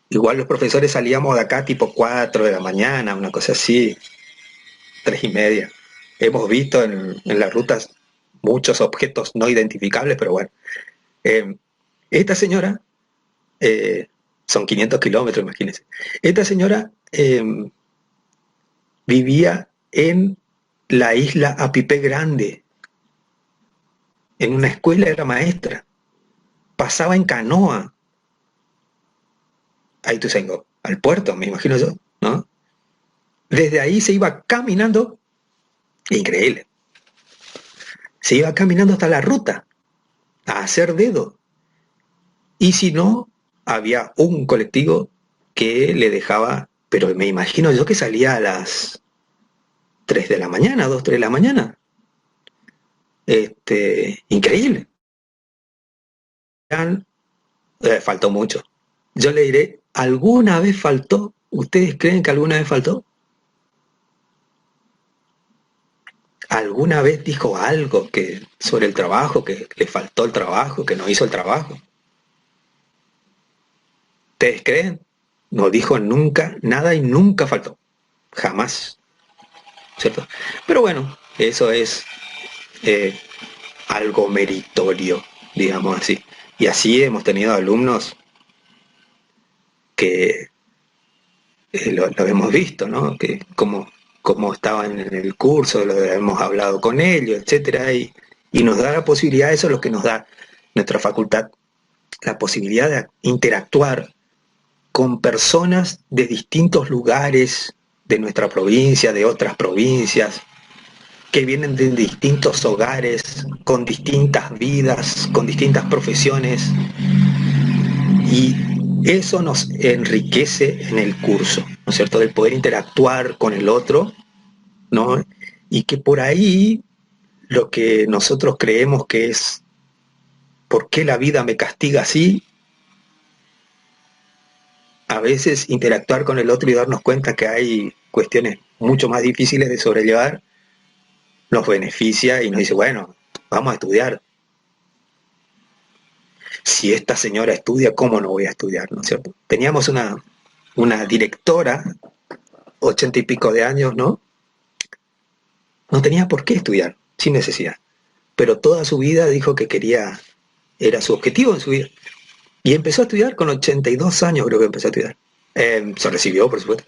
S1: Igual los profesores salíamos de acá tipo 4 de la mañana, una cosa así, 3:30. Hemos visto en las rutas muchos objetos no identificables, pero bueno. Esta señora, son 500 kilómetros, imagínense. Esta señora vivía en la isla Apipé Grande. En una escuela era maestra. Pasaba en canoa a Ituzaingó, al puerto, me imagino yo, ¿no? Desde ahí se iba caminando, increíble. Se iba caminando hasta la ruta, a hacer dedo. Y si no, había un colectivo que le dejaba, pero me imagino yo que salía a las 3 de la mañana, 2, 3 de la mañana. Increíble. Faltó mucho. Yo le diré, ¿alguna vez faltó? ¿Ustedes creen que alguna vez faltó? ¿Alguna vez dijo algo sobre el trabajo, que le faltó el trabajo, que no hizo el trabajo? ¿Ustedes creen? No dijo nunca nada y nunca faltó. Jamás. ¿Cierto? Pero bueno, eso es algo meritorio, digamos así. Y así hemos tenido alumnos que lo hemos visto, ¿no? Que como estaban en el curso, lo hemos hablado con ellos, etcétera, y nos da la posibilidad, eso es lo que nos da nuestra facultad, la posibilidad de interactuar con personas de distintos lugares de nuestra provincia, de otras provincias, que vienen de distintos hogares, con distintas vidas, con distintas profesiones, y eso nos enriquece en el curso, ¿no es cierto?, del poder interactuar con el otro, ¿no? Y que por ahí lo que nosotros creemos que es ¿por qué la vida me castiga así? A veces interactuar con el otro y darnos cuenta que hay cuestiones mucho más difíciles de sobrellevar nos beneficia y nos dice, bueno, vamos a estudiar. Si esta señora estudia, ¿cómo no voy a estudiar? ¿No es cierto? Teníamos una directora, 80 y pico de años, ¿no? No tenía por qué estudiar, sin necesidad. Pero toda su vida dijo que quería, era su objetivo en su vida. Y empezó a estudiar con 82 años, creo que empezó a estudiar. Se recibió, por supuesto.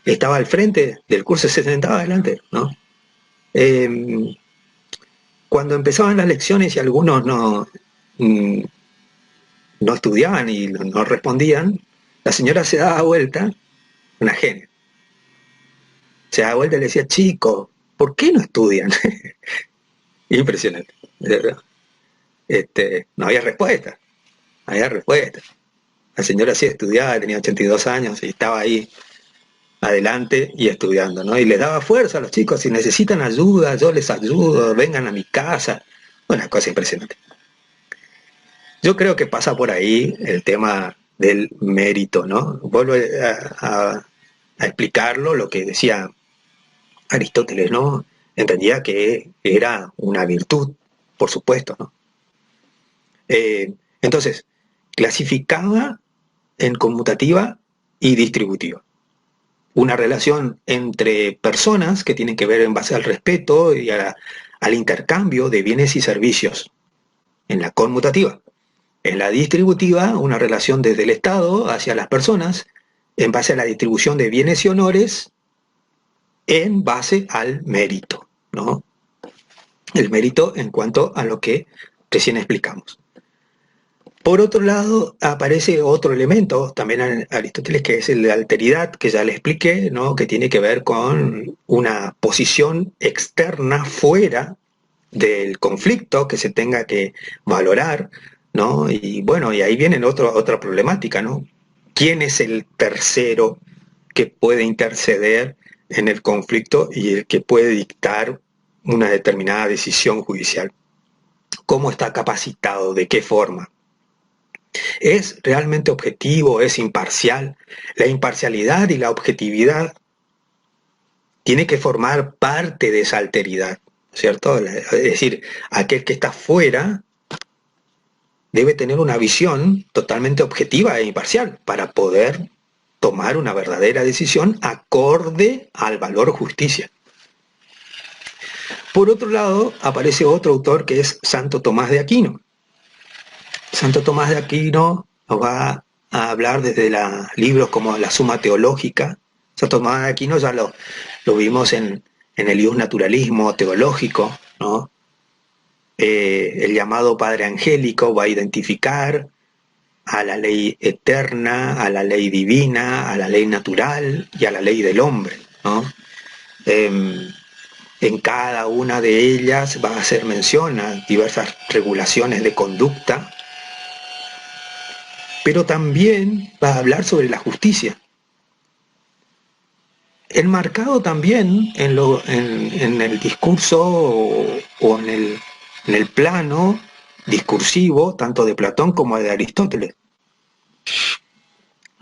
S1: Estaba al frente del curso, se sentaba adelante, ¿no? Cuando empezaban las lecciones y algunos no estudiaban y no respondían, la señora se daba vuelta, una genia, se daba vuelta y le decía, chicos, ¿por qué no estudian? Impresionante, de verdad. No había respuesta, no había respuesta. La señora sí estudiaba, tenía 82 años y estaba ahí adelante y estudiando, ¿no? Y les daba fuerza a los chicos, si necesitan ayuda, yo les ayudo, vengan a mi casa. Una cosa impresionante. Yo creo que pasa por ahí el tema del mérito, ¿no? Vuelvo a explicarlo, lo que decía Aristóteles, ¿no? Entendía que era una virtud, por supuesto, ¿no? Entonces, clasificaba en conmutativa y distributiva. Una relación entre personas que tienen que ver en base al respeto y al intercambio de bienes y servicios en la conmutativa. En la distributiva, una relación desde el Estado hacia las personas en base a la distribución de bienes y honores en base al mérito, ¿no? El mérito en cuanto a lo que recién explicamos. Por otro lado, aparece otro elemento, también en Aristóteles, que es el de alteridad, que ya le expliqué, ¿no? Que tiene que ver con una posición externa fuera del conflicto que se tenga que valorar, ¿no? Y bueno, y ahí viene otra problemática, ¿no? ¿Quién es el tercero que puede interceder en el conflicto y el que puede dictar una determinada decisión judicial? ¿Cómo está capacitado? ¿De qué forma? ¿Es realmente objetivo? ¿Es imparcial? La imparcialidad y la objetividad tiene que formar parte de esa alteridad, ¿cierto? Es decir, aquel que está fuera debe tener una visión totalmente objetiva e imparcial para poder tomar una verdadera decisión acorde al valor justicia. Por otro lado, aparece otro autor que es Santo Tomás de Aquino. Santo Tomás de Aquino nos va a hablar desde libros como la Suma Teológica. Santo Tomás de Aquino ya lo vimos en el Ius Naturalismo teológico, ¿no? El llamado Padre Angélico va a identificar a la ley eterna, a la ley divina, a la ley natural y a la ley del hombre, ¿no? En cada una de ellas va a hacer mención a diversas regulaciones de conducta, pero también va a hablar sobre la justicia. Enmarcado también en el discurso o en el plano discursivo, tanto de Platón como de Aristóteles.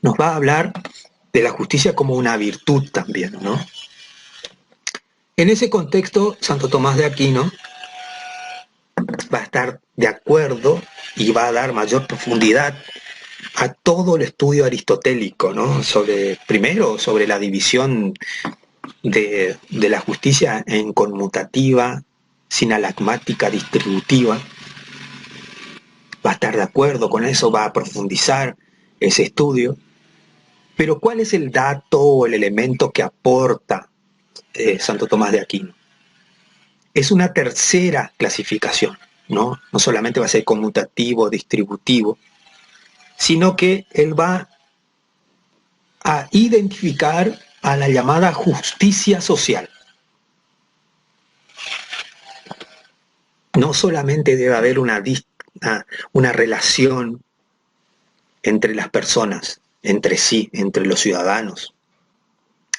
S1: Nos va a hablar de la justicia como una virtud también, ¿no? En ese contexto, Santo Tomás de Aquino va a estar de acuerdo y va a dar mayor profundidad a todo el estudio aristotélico, ¿no? Primero, sobre la división de la justicia en conmutativa, sinalagmática, distributiva. Va a estar de acuerdo con eso, va a profundizar ese estudio. Pero ¿cuál es el dato o el elemento que aporta Santo Tomás de Aquino? Es una tercera clasificación, ¿no? No solamente va a ser conmutativo, distributivo, sino que él va a identificar a la llamada justicia social. No solamente debe haber una relación entre las personas, entre sí, entre los ciudadanos,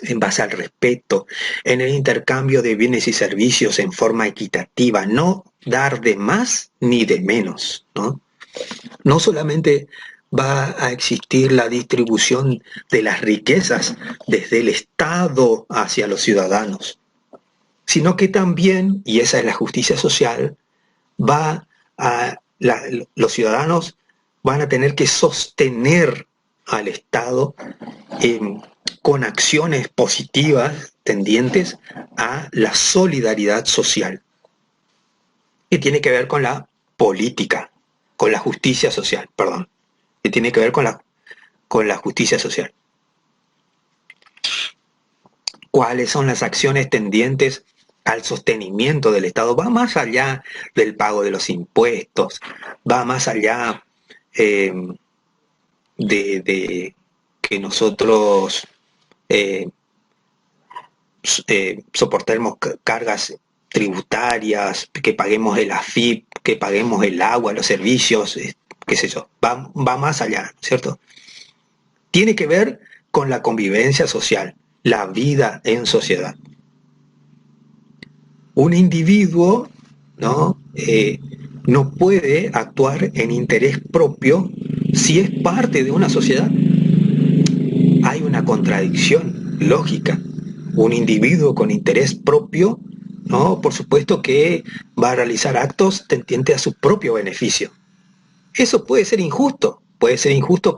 S1: en base al respeto, en el intercambio de bienes y servicios en forma equitativa, no dar de más ni de menos, ¿no? No solamente va a existir la distribución de las riquezas desde el Estado hacia los ciudadanos, sino que también, y esa es la justicia social, los ciudadanos van a tener que sostener al Estado con acciones positivas tendientes a la solidaridad social, que tiene que ver con la política, con la justicia social, perdón, que tiene que ver con la justicia social. ¿Cuáles son las acciones tendientes al sostenimiento del Estado? Va más allá del pago de los impuestos, va más allá de que nosotros soportemos cargas tributarias, que paguemos el AFIP, que paguemos el agua, los servicios, qué sé yo, va más allá, ¿cierto? Tiene que ver con la convivencia social, la vida en sociedad. Un individuo, ¿no? No puede actuar en interés propio si es parte de una sociedad. Hay una contradicción lógica. Un individuo con interés propio, ¿no? Por supuesto que va a realizar actos tendientes a su propio beneficio. Eso puede ser injusto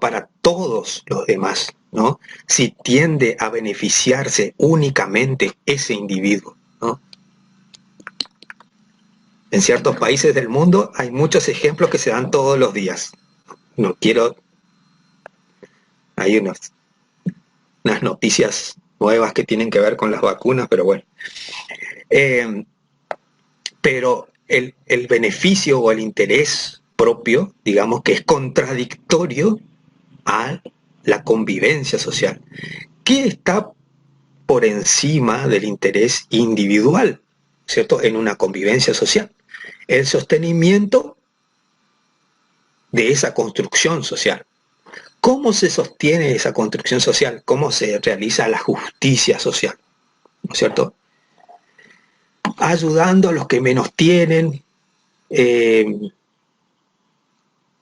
S1: para todos los demás, ¿no? Si tiende a beneficiarse únicamente ese individuo, ¿no? En ciertos países del mundo hay muchos ejemplos que se dan todos los días. No quiero... Hay unas noticias nuevas que tienen que ver con las vacunas, pero bueno. Pero el beneficio o el interés propio, digamos que es contradictorio a la convivencia social. ¿Qué está por encima del interés individual, ¿cierto? En una convivencia social. El sostenimiento de esa construcción social. ¿Cómo se sostiene esa construcción social? ¿Cómo se realiza la justicia social? ¿No es cierto? Ayudando a los que menos tienen,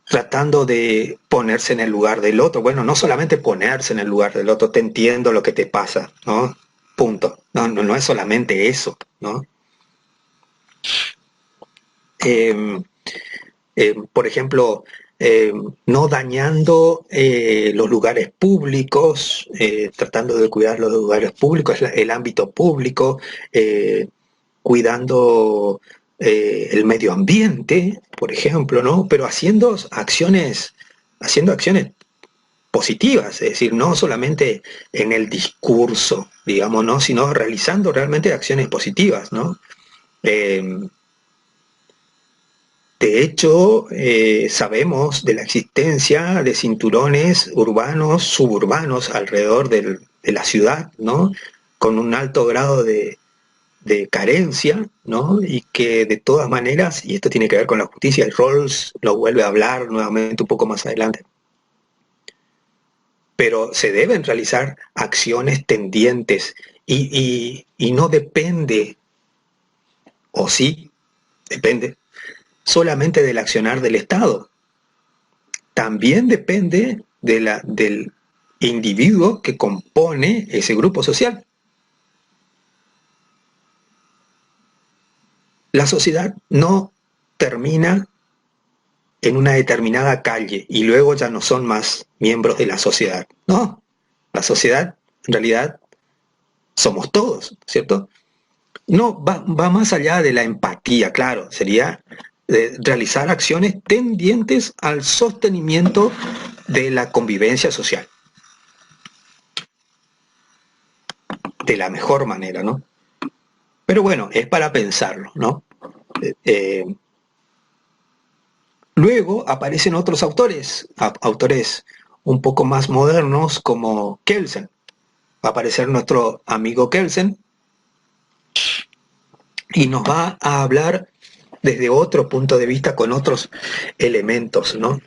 S1: tratando de ponerse en el lugar del otro. Bueno, no solamente ponerse en el lugar del otro, te entiendo lo que te pasa, ¿no? Punto. No es solamente eso, ¿no? Por ejemplo, no dañando los lugares públicos, tratando de cuidar los lugares públicos, el ámbito público, cuidando el medio ambiente, por ejemplo, ¿no? Pero haciendo acciones positivas, es decir, no solamente en el discurso, digamos, ¿no? Sino realizando realmente acciones positivas, ¿no? De hecho, sabemos de la existencia de cinturones urbanos, suburbanos alrededor de la ciudad, ¿no? Con un alto grado de carencia, ¿no? Y que de todas maneras, y esto tiene que ver con la justicia, el Rawls lo vuelve a hablar nuevamente un poco más adelante, pero se deben realizar acciones tendientes y no depende, o sí, depende, solamente del accionar del Estado. También depende del individuo que compone ese grupo social. La sociedad no termina en una determinada calle y luego ya no son más miembros de la sociedad. No, la sociedad en realidad somos todos, ¿cierto? No, va más allá de la empatía, claro, sería realizar acciones tendientes al sostenimiento de la convivencia social, de la mejor manera, ¿no? Pero bueno, es para pensarlo, ¿no? Luego aparecen otros autores un poco más modernos como Kelsen. Va a aparecer nuestro amigo Kelsen y nos va a hablar desde otro punto de vista con otros elementos, ¿no?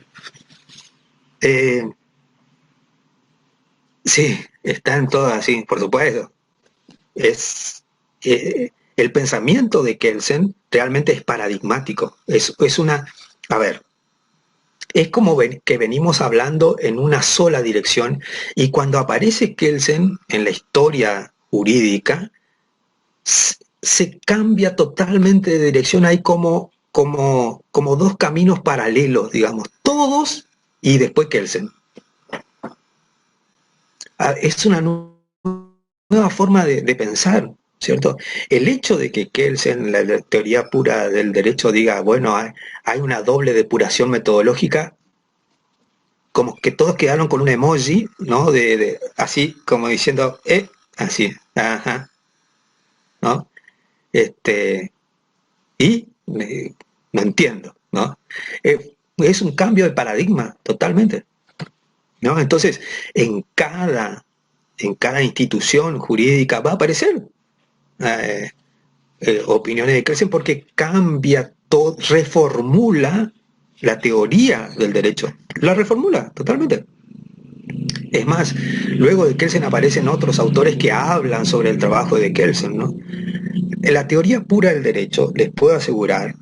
S1: Sí, están todas así, por supuesto. El pensamiento de Kelsen realmente es paradigmático. Es una, a ver, es como que venimos hablando en una sola dirección y cuando aparece Kelsen en la historia jurídica, se cambia totalmente de dirección. Hay como dos caminos paralelos, digamos, todos y después Kelsen. Es una nueva forma de pensar, ¿cierto? El hecho de que Kelsen, la teoría pura del derecho, diga, bueno, hay una doble depuración metodológica, como que todos quedaron con un emoji, ¿no? Así, como diciendo, así, ajá, ¿no? Y no entiendo, ¿no? Es un cambio de paradigma, totalmente, ¿no? Entonces, en cada institución jurídica va a aparecer eh, opiniones que crecen porque cambia todo, reformula la teoría del derecho, la reformula totalmente. Es más, luego de Kelsen aparecen otros autores que hablan sobre el trabajo de Kelsen, ¿no? En la teoría pura del derecho, les puedo asegurar,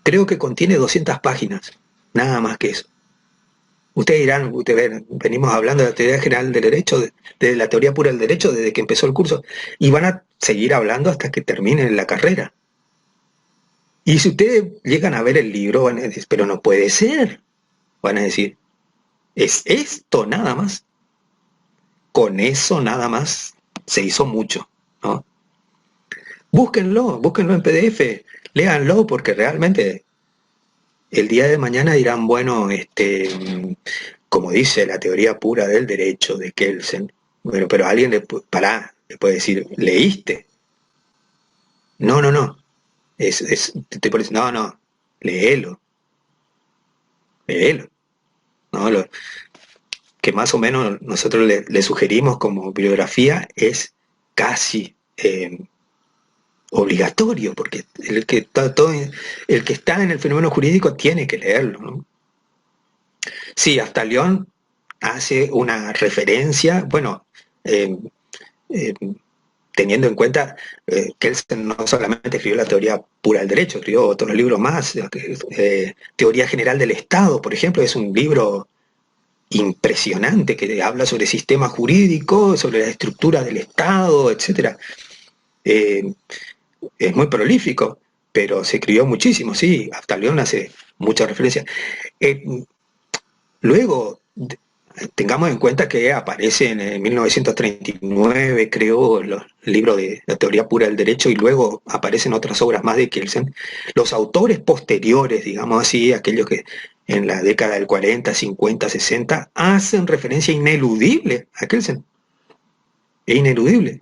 S1: creo que contiene 200 páginas, nada más que eso. Ustedes dirán, venimos hablando de la teoría general del derecho, de la teoría pura del derecho desde que empezó el curso, y van a seguir hablando hasta que terminen la carrera. Y si ustedes llegan a ver el libro, van a decir, pero no puede ser. Van a decir, es esto nada más. Con eso nada más se hizo mucho, ¿no? Búsquenlo en PDF, léanlo, porque realmente el día de mañana dirán, bueno, como dice la teoría pura del derecho de Kelsen, bueno, pero alguien le puede decir, ¿leíste? No, no, no. Te pones, no, no, léelo, léelo. ¿No? Lo que más o menos nosotros le sugerimos como bibliografía es casi obligatorio, porque el que está en el fenómeno jurídico tiene que leerlo, ¿no? Sí, hasta León hace una referencia, bueno, eh, eh, teniendo en cuenta que él no solamente escribió la teoría pura del derecho, escribió otros libros más, Teoría General del Estado, por ejemplo, es un libro impresionante que habla sobre sistema jurídico, sobre la estructura del Estado, etcétera. Eh, es muy prolífico, pero se escribió muchísimo, sí, hasta León hace mucha referencia. Eh, Luego, tengamos en cuenta que aparece en 1939, creo, el libro de la teoría pura del derecho, y luego aparecen otras obras más de Kelsen. Los autores posteriores, digamos así, aquellos que en la década del 40, 50, 60, hacen referencia ineludible a Kelsen. Es ineludible.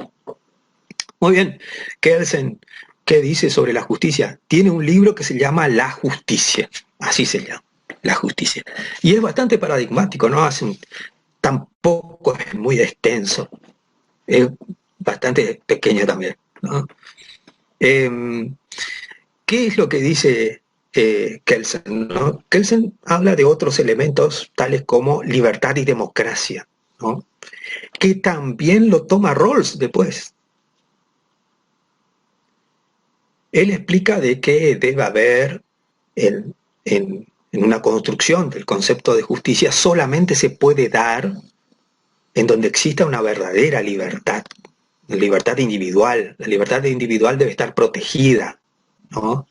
S1: Muy bien, Kelsen, ¿qué dice sobre la justicia? Tiene un libro que se llama La Justicia, así se llama, La Justicia. Y es bastante paradigmático, ¿no? Tampoco es muy extenso, es bastante pequeño también, ¿no? Eh, ¿Qué es lo que dice Kelsen, ¿no? Kelsen habla de otros elementos tales como libertad y democracia, ¿no? Que también lo toma Rawls después. Él explica de que debe haber en una construcción del concepto de justicia solamente se puede dar en donde exista una verdadera libertad, la libertad individual. La libertad individual debe estar protegida, ¿no?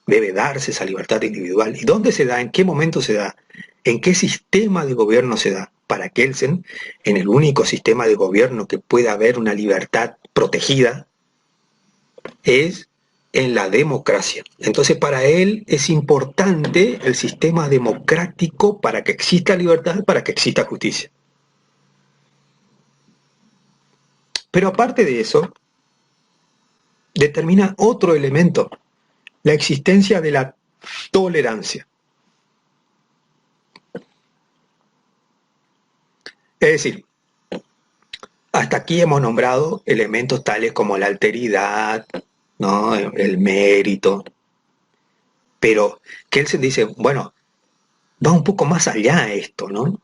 S1: Debe darse esa libertad individual. ¿Y dónde se da? ¿En qué momento se da? ¿En qué sistema de gobierno se da? Para Kelsen, en el único sistema de gobierno que pueda haber una libertad protegida es en la democracia. Entonces, para él es importante el sistema democrático para que exista libertad, para que exista justicia. Pero aparte de eso, determina otro elemento, la existencia de la tolerancia. Es decir, hasta aquí hemos nombrado elementos tales como la alteridad, ¿no? El mérito, pero Kelsen dice, bueno, va un poco más allá esto, ¿no?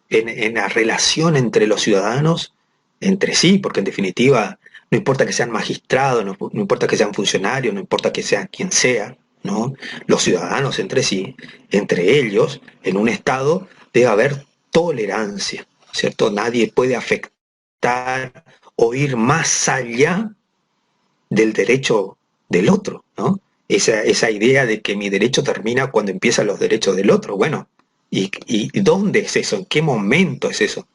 S1: En la relación entre los ciudadanos, entre sí, porque en definitiva no importa que sean magistrados, no importa que sean funcionarios, no importa que sean quien sea, ¿no? Los ciudadanos entre sí, entre ellos, en un Estado debe haber tolerancia, ¿cierto? Nadie puede afectar o ir más allá del derecho del otro, ¿no? Esa idea de que mi derecho termina cuando empiezan los derechos del otro. Bueno, ¿y dónde es eso? ¿En qué momento es eso?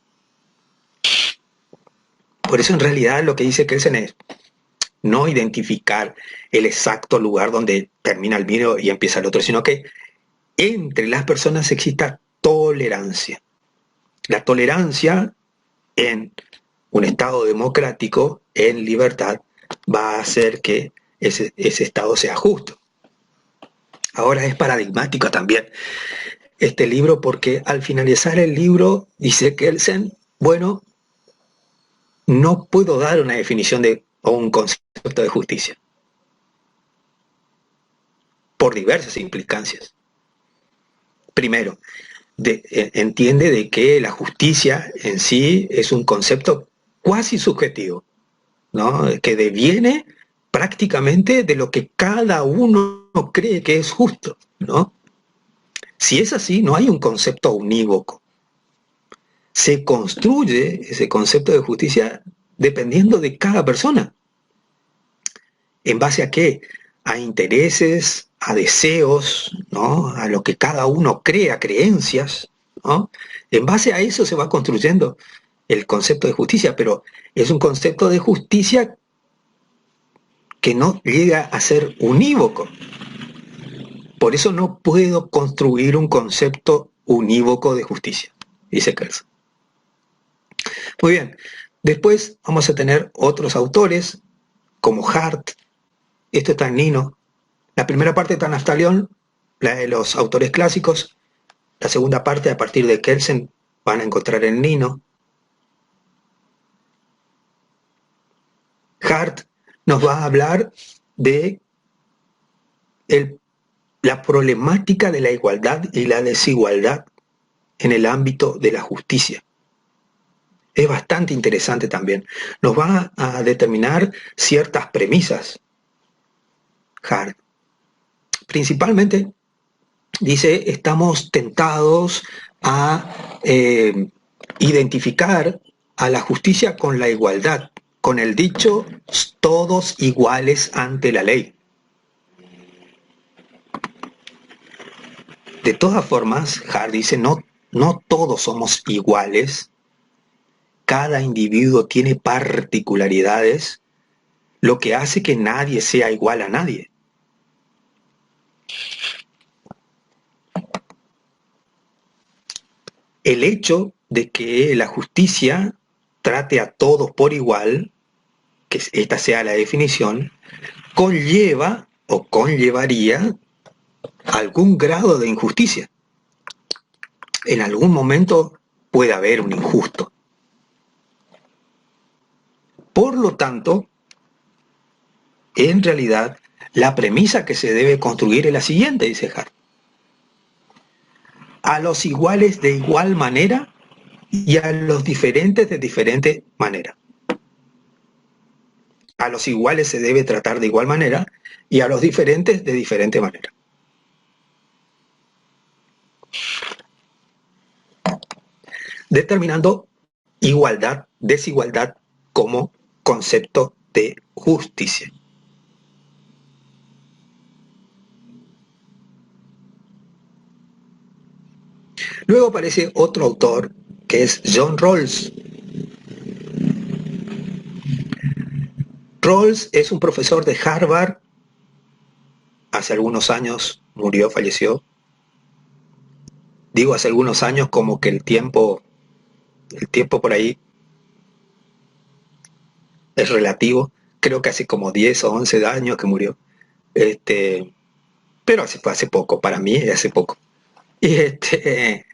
S1: Por eso en realidad lo que dice Kelsen es no identificar el exacto lugar donde termina el mío y empieza el otro, sino que entre las personas exista tolerancia. La tolerancia en un Estado democrático, en libertad, va a hacer que ese Estado sea justo. Ahora es paradigmático también este libro porque al finalizar el libro dice Kelsen, bueno, no puedo dar una definición o un concepto de justicia por diversas implicancias. Primero, entiende de que la justicia en sí es un concepto cuasi subjetivo, ¿no? Que deviene prácticamente de lo que cada uno cree que es justo, ¿no? Si es así, no hay un concepto unívoco. Se construye ese concepto de justicia dependiendo de cada persona. ¿En base a qué? A intereses, a deseos, ¿no? A lo que cada uno cree, a creencias, ¿no? En base a eso se va construyendo el concepto de justicia, pero es un concepto de justicia que no llega a ser unívoco. Por eso no puedo construir un concepto unívoco de justicia, dice Kelsen. Muy bien, después vamos a tener otros autores como Hart, esto está en Nino, la primera parte está en Naftalion, la de los autores clásicos, la segunda parte a partir de Kelsen van a encontrar en Nino. Hart nos va a hablar de la problemática de la igualdad y la desigualdad en el ámbito de la justicia. Es bastante interesante también. Nos va a determinar ciertas premisas. Hart. Principalmente, dice, estamos tentados a identificar a la justicia con la igualdad, con el dicho, todos iguales ante la ley. De todas formas, Hart dice, no todos somos iguales, cada individuo tiene particularidades, lo que hace que nadie sea igual a nadie. El hecho de que la justicia trate a todos por igual, que esta sea la definición, conlleva o conllevaría algún grado de injusticia. En algún momento puede haber un injusto. Por lo tanto, en realidad, la premisa que se debe construir es la siguiente, dice Hart. A los iguales de igual manera y a los diferentes de diferente manera. A los iguales se debe tratar de igual manera y a los diferentes de diferente manera. Determinando igualdad, desigualdad como concepto de justicia. Luego aparece otro autor que es John Rawls. Rawls es un profesor de Harvard. Hace algunos años murió, falleció. Digo hace algunos años como que el tiempo por ahí es relativo. Creo que hace como 10 o 11 años que murió. Pero fue hace poco, para mí es hace poco. Y este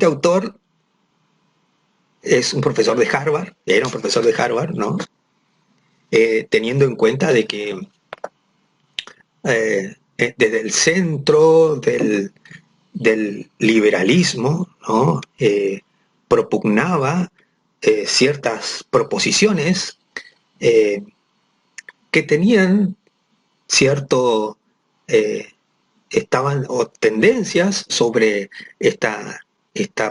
S1: autor es un profesor de Harvard, era un profesor de Harvard, ¿no? Teniendo en cuenta de que desde el centro del liberalismo, ¿no? Propugnaba ciertas proposiciones que tenían cierto, estaban o tendencias sobre esta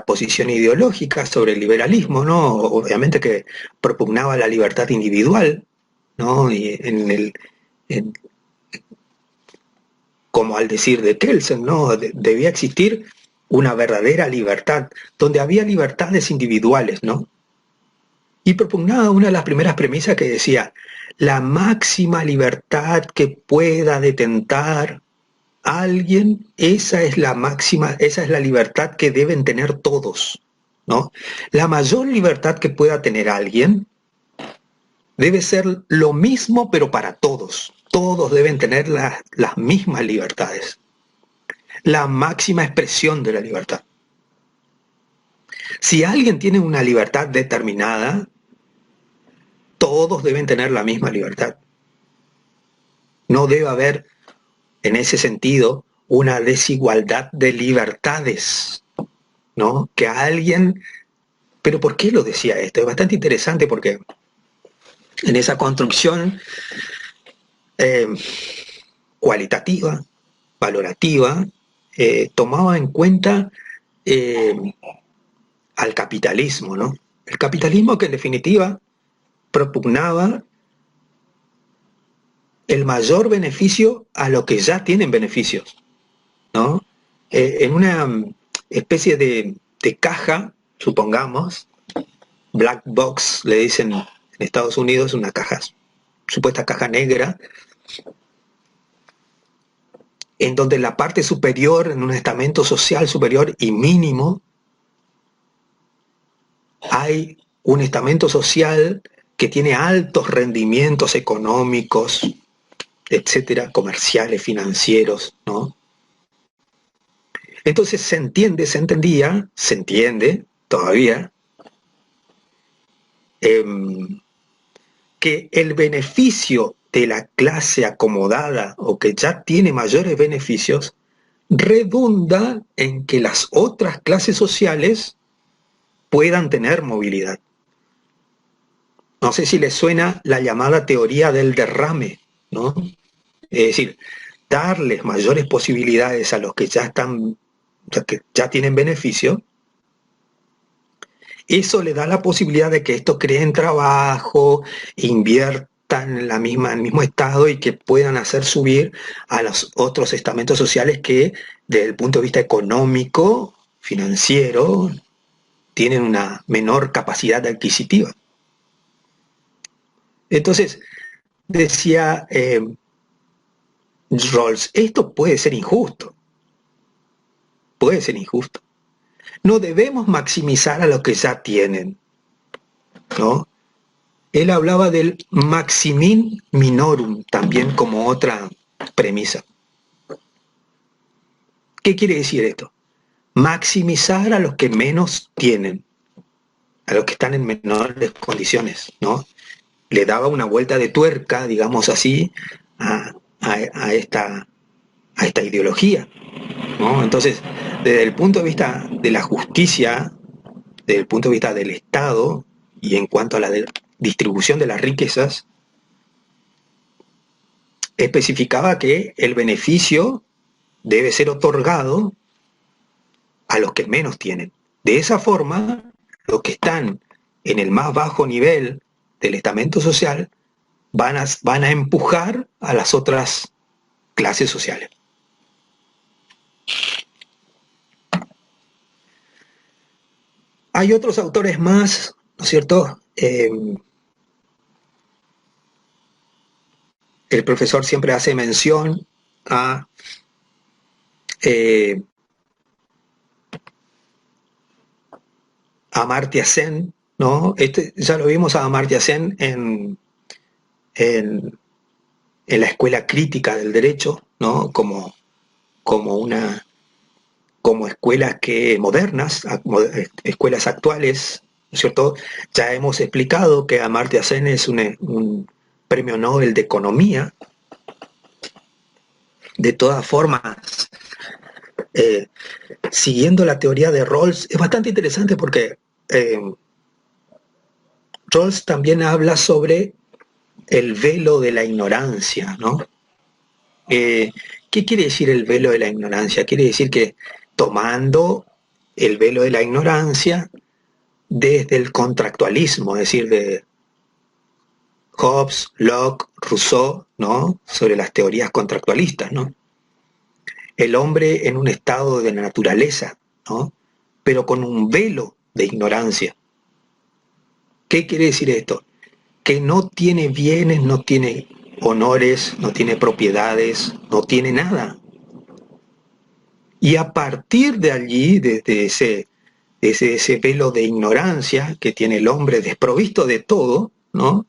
S1: posición ideológica, sobre el liberalismo, ¿no? Obviamente que propugnaba la libertad individual, ¿no? Y como al decir de Kelsen, ¿no? Debía existir una verdadera libertad, donde había libertades individuales, ¿no? Y propugnaba una de las primeras premisas que decía, la máxima libertad que pueda detentar a alguien, esa es la máxima, esa es la libertad que deben tener todos, ¿no? La mayor libertad que pueda tener alguien debe ser lo mismo, pero para todos. Todos deben tener las mismas libertades. La máxima expresión de la libertad. Si alguien tiene una libertad determinada, todos deben tener la misma libertad. No debe haber, en ese sentido, una desigualdad de libertades, ¿no? Que alguien... Pero ¿por qué lo decía esto? Es bastante interesante porque en esa construcción cualitativa, valorativa, tomaba en cuenta al capitalismo, ¿no? El capitalismo que en definitiva propugnaba el mayor beneficio a los que ya tienen beneficios, ¿no? En una especie de caja, supongamos, black box, le dicen en Estados Unidos, una caja, supuesta caja negra, en donde la parte superior, en un estamento social superior y mínimo, hay un estamento social que tiene altos rendimientos económicos, etcétera, comerciales, financieros, ¿no? Entonces se entiende todavía, que el beneficio de la clase acomodada o que ya tiene mayores beneficios redunda en que las otras clases sociales puedan tener movilidad. No sé si les suena la llamada teoría del derrame, ¿no? Es decir, darles mayores posibilidades a los que ya están, que ya tienen beneficio, eso le da la posibilidad de que estos creen trabajo, inviertan en en el mismo estado y que puedan hacer subir a los otros estamentos sociales que, desde el punto de vista económico, financiero, tienen una menor capacidad adquisitiva. Entonces, decía Rawls, esto puede ser injusto. Puede ser injusto. No debemos maximizar a los que ya tienen, ¿no? Él hablaba del maximin minorum también como otra premisa. ¿Qué quiere decir esto? Maximizar a los que menos tienen, a los que están en menores condiciones, ¿no? Le daba una vuelta de tuerca, digamos así, a esta ideología, ¿no? Entonces, desde el punto de vista de la justicia, desde el punto de vista del Estado y en cuanto a la distribución de las riquezas, especificaba que el beneficio debe ser otorgado a los que menos tienen. De esa forma, los que están en el más bajo nivel del estamento social van a empujar a las otras clases sociales. Hay otros autores más, ¿no es cierto? El profesor siempre hace mención a Amartya Sen, ¿no? Ya lo vimos a Amartya Sen en la escuela crítica del derecho, ¿no? Como escuelas modernas, escuelas actuales, ¿no es cierto? Ya hemos explicado que Amartya Sen es un premio Nobel de Economía. De todas formas, siguiendo la teoría de Rawls, es bastante interesante porque Rawls también habla sobre el velo de la ignorancia, ¿no? ¿Qué quiere decir el velo de la ignorancia? Quiere decir que tomando el velo de la ignorancia desde el contractualismo, es decir, de Hobbes, Locke, Rousseau, ¿no? Sobre las teorías contractualistas, ¿no? El hombre en un estado de naturaleza, ¿no? Pero con un velo de ignorancia. ¿Qué quiere decir esto? Que no tiene bienes, no tiene honores, no tiene propiedades, no tiene nada. Y a partir de allí, desde ese velo de ignorancia que tiene el hombre desprovisto de todo, ¿no?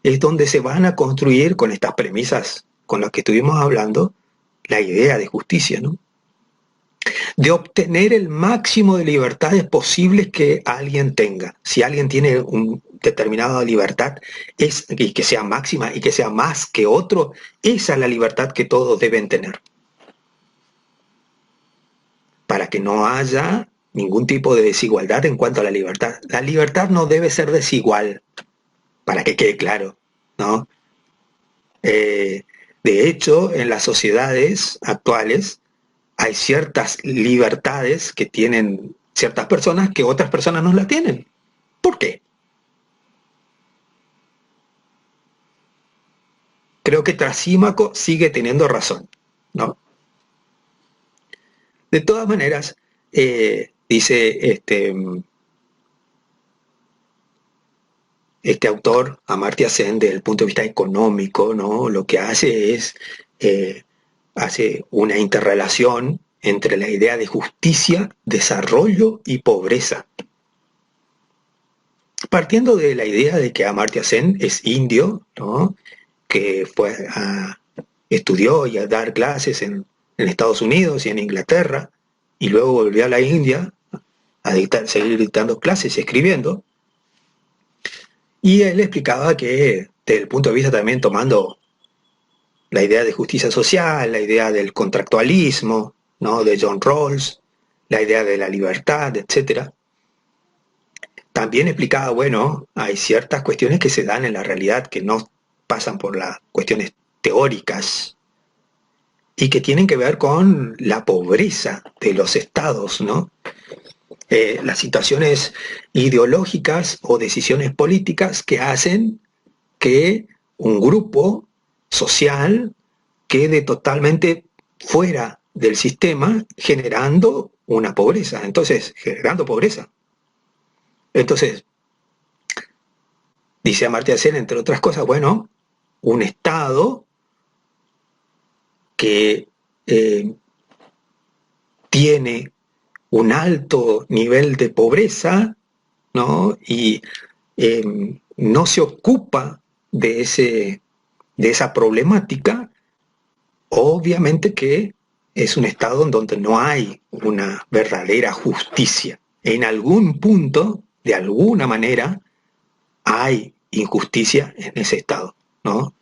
S1: Es donde se van a construir con estas premisas con las que estuvimos hablando, la idea de justicia, ¿no? De obtener el máximo de libertades posibles que alguien tenga. Si alguien tiene una determinada libertad, y que sea máxima y que sea más que otro, esa es la libertad que todos deben tener. para que no haya ningún tipo de desigualdad en cuanto a la libertad. La libertad no debe ser desigual, para que quede claro, ¿no? De hecho, en las sociedades actuales hay ciertas libertades que tienen ciertas personas que otras personas no las tienen. ¿Por qué? Creo que Trasímaco sigue teniendo razón, ¿no? De todas maneras, dice este autor, Amartya Sen, desde el punto de vista económico, ¿no? Lo que hace es, hace una interrelación entre la idea de justicia, desarrollo y pobreza. Partiendo de la idea de que Amartya Sen es indio, ¿no? Que estudió y a dar clases en Estados Unidos y en Inglaterra, y luego volvió a la India a seguir dictando clases y escribiendo. Y él explicaba que, desde el punto de vista también tomando la idea de justicia social, la idea del contractualismo, ¿no? De John Rawls, la idea de la libertad, etc. También explicaba, bueno, hay ciertas cuestiones que se dan en la realidad que no pasan por las cuestiones teóricas y que tienen que ver con la pobreza de los estados, ¿no? Las situaciones ideológicas o decisiones políticas que hacen que un grupo social quede totalmente fuera del sistema, generando una pobreza. Entonces, generando pobreza. Entonces, dice Amartya Sen, entre otras cosas, bueno, un Estado que tiene un alto nivel de pobreza, ¿no? Y no se ocupa de esa problemática, obviamente que es un estado en donde no hay una verdadera justicia. En algún punto, de alguna manera, hay injusticia en ese estado, ¿no?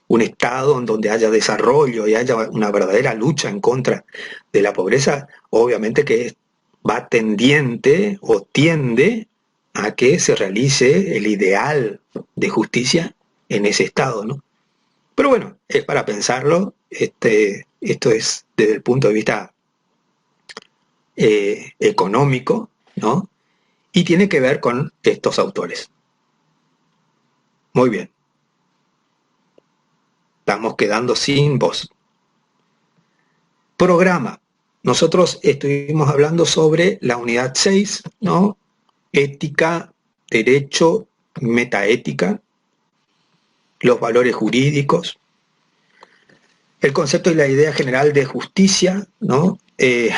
S1: Un estado en donde haya desarrollo y haya una verdadera lucha en contra de la pobreza, obviamente que va tendiente o tiende a que se realice el ideal de justicia en ese estado, ¿no? Pero bueno, es para pensarlo, esto es desde el punto de vista económico, ¿no? Y tiene que ver con estos autores. Muy bien. Estamos quedando sin voz. Programa. Nosotros estuvimos hablando sobre la unidad 6, ¿no? Ética, derecho, metaética, los valores jurídicos, el concepto y la idea general de justicia, ¿no?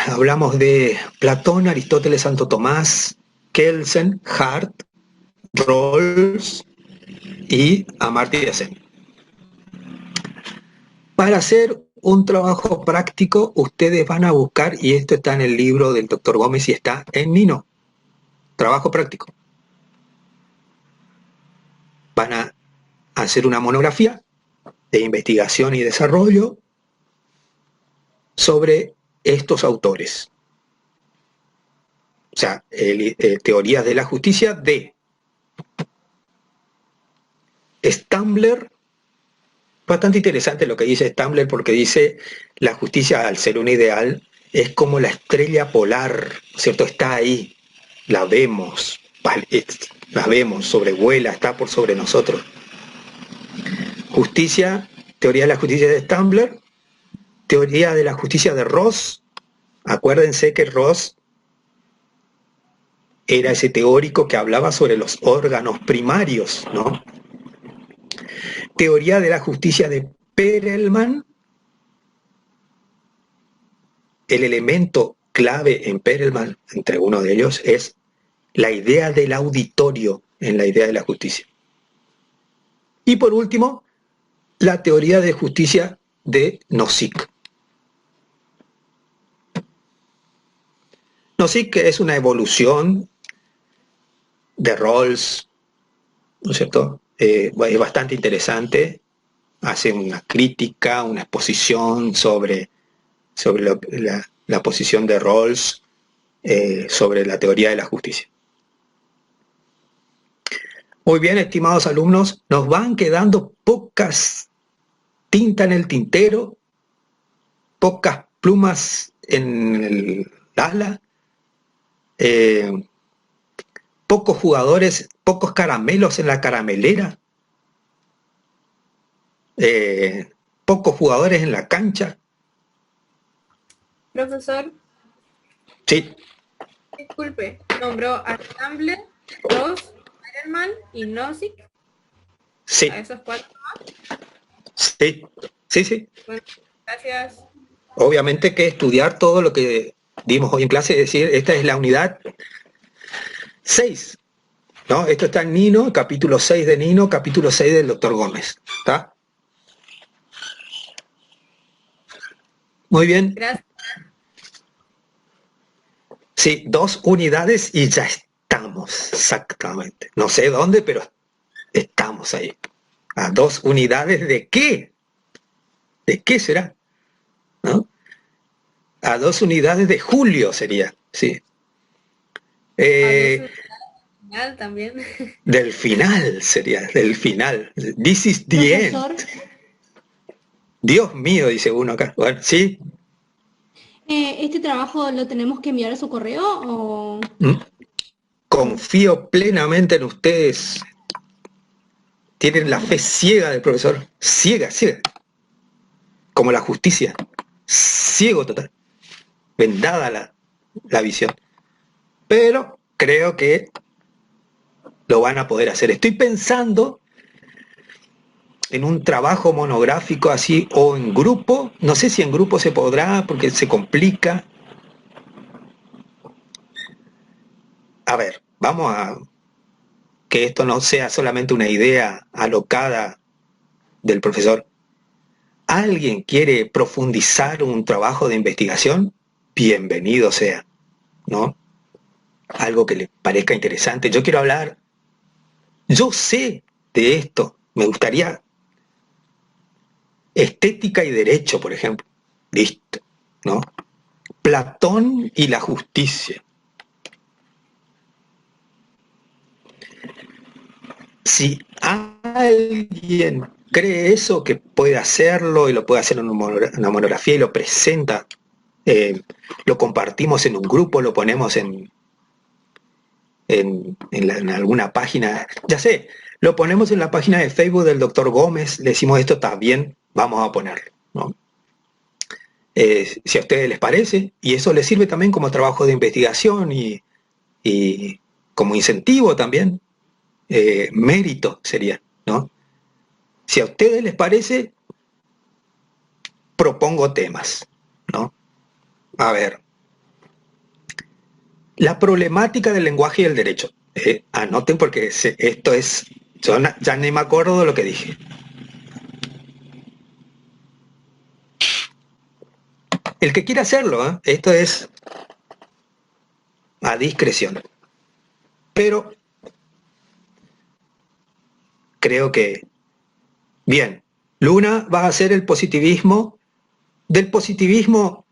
S1: Hablamos de Platón, Aristóteles, Santo Tomás, Kelsen, Hart, Rawls y Amartya Sen. Para hacer un trabajo práctico, ustedes van a buscar, y esto está en el libro del Dr. Gómez y está en Nino, trabajo práctico. Van a hacer una monografía de investigación y desarrollo sobre estos autores. O sea, teorías de la justicia de Stambler. Bastante interesante lo que dice Stambler, porque dice la justicia, al ser un ideal, es como la estrella polar, ¿cierto? Está ahí, la vemos, sobrevuela, está por sobre nosotros. Justicia, teoría de la justicia de Stambler, teoría de la justicia de Ross. Acuérdense que Ross era ese teórico que hablaba sobre los órganos primarios, ¿no? Teoría de la justicia de Perelman. El elemento clave en Perelman, entre uno de ellos, es la idea del auditorio en la idea de la justicia. Y por último, la teoría de justicia de Nozick. Nozick es una evolución de Rawls, ¿no es cierto? Es bastante interesante, hace una crítica, una exposición sobre la posición de Rawls sobre la teoría de la justicia. Muy bien, estimados alumnos, nos van quedando pocas tinta en el tintero, pocas plumas en el ala, pocos jugadores, pocos caramelos en la caramelera, pocos jugadores en la cancha.
S2: Profesor,
S1: Sí,
S2: disculpe, nombró a Tumblr, Ross, Ironman y Nozick.
S1: sí,
S2: A esos 4.
S1: sí.
S2: Bueno, gracias.
S1: Obviamente que estudiar todo lo que dimos hoy en clase, es decir, esta es la unidad 6, ¿no? Esto está en Nino, capítulo 6 de Nino, capítulo 6 del doctor Gómez, ¿está? Muy bien.
S2: Gracias.
S1: Sí, 2 unidades y ya estamos, exactamente. No sé dónde, pero estamos ahí. ¿A 2 unidades de qué? ¿De qué será? ¿No? A 2 unidades de julio sería, sí.
S2: Final también.
S1: Del final sería, del final. This is the
S4: Profesor,
S1: end. Dios mío, dice uno acá. Bueno, sí.
S4: ¿este trabajo lo tenemos que enviar a su correo o...?
S1: Confío plenamente en ustedes. Tienen la fe ciega del profesor. Ciega. Como la justicia. Ciego total. Vendada la visión. Pero creo que lo van a poder hacer. Estoy pensando en un trabajo monográfico así o en grupo. No sé si en grupo se podrá porque se complica. A ver, vamos a que esto no sea solamente una idea alocada del profesor. ¿Alguien quiere profundizar un trabajo de investigación? Bienvenido sea, ¿no? Algo que le parezca interesante. Yo quiero hablar, yo sé de esto, me gustaría estética y derecho, por ejemplo. Listo, ¿no? Platón y la justicia. Si alguien cree eso, que puede hacerlo y lo puede hacer en una monografía y lo presenta, lo compartimos en un grupo, lo ponemos en alguna página, ya sé, lo ponemos en la página de Facebook del doctor Gómez, le decimos esto está bien, vamos a ponerlo, ¿no? Si a ustedes les parece, y eso les sirve también como trabajo de investigación y como incentivo también, mérito sería, ¿no? Si a ustedes les parece, propongo temas, ¿no? A ver, la problemática del lenguaje y el derecho. Anoten porque esto es, yo ya ni me acuerdo de lo que dije. El que quiera hacerlo, esto es a discreción. Pero creo que, bien, Luna va a hacer el positivismo, del positivismo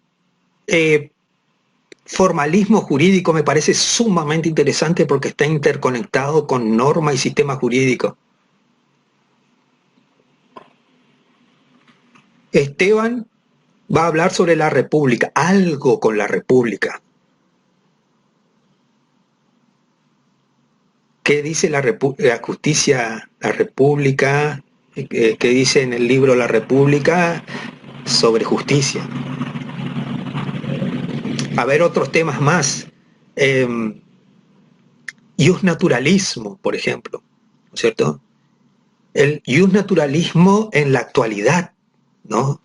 S1: formalismo jurídico me parece sumamente interesante porque está interconectado con norma y sistema jurídico. Esteban va a hablar sobre la República, algo con la República. ¿Qué dice la justicia, la República? ¿Qué dice en el libro La República sobre justicia? A ver, otros temas más. Iusnaturalismo, por ejemplo, ¿no es cierto? El iusnaturalismo en la actualidad, ¿no?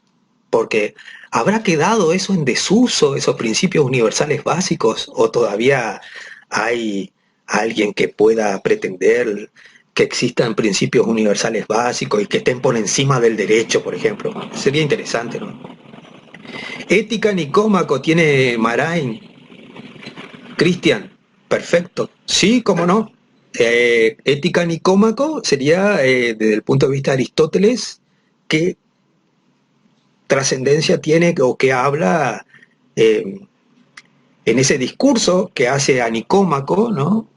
S1: Porque ¿habrá quedado eso en desuso, esos principios universales básicos? ¿O todavía hay alguien que pueda pretender que existan principios universales básicos y que estén por encima del derecho, por ejemplo? Sería interesante, ¿no? Ética Nicómaco tiene Marain. Cristian, perfecto. Sí, cómo no. Ética Nicómaco sería, desde el punto de vista de Aristóteles, qué trascendencia tiene o qué habla en ese discurso que hace a Nicómaco, ¿no?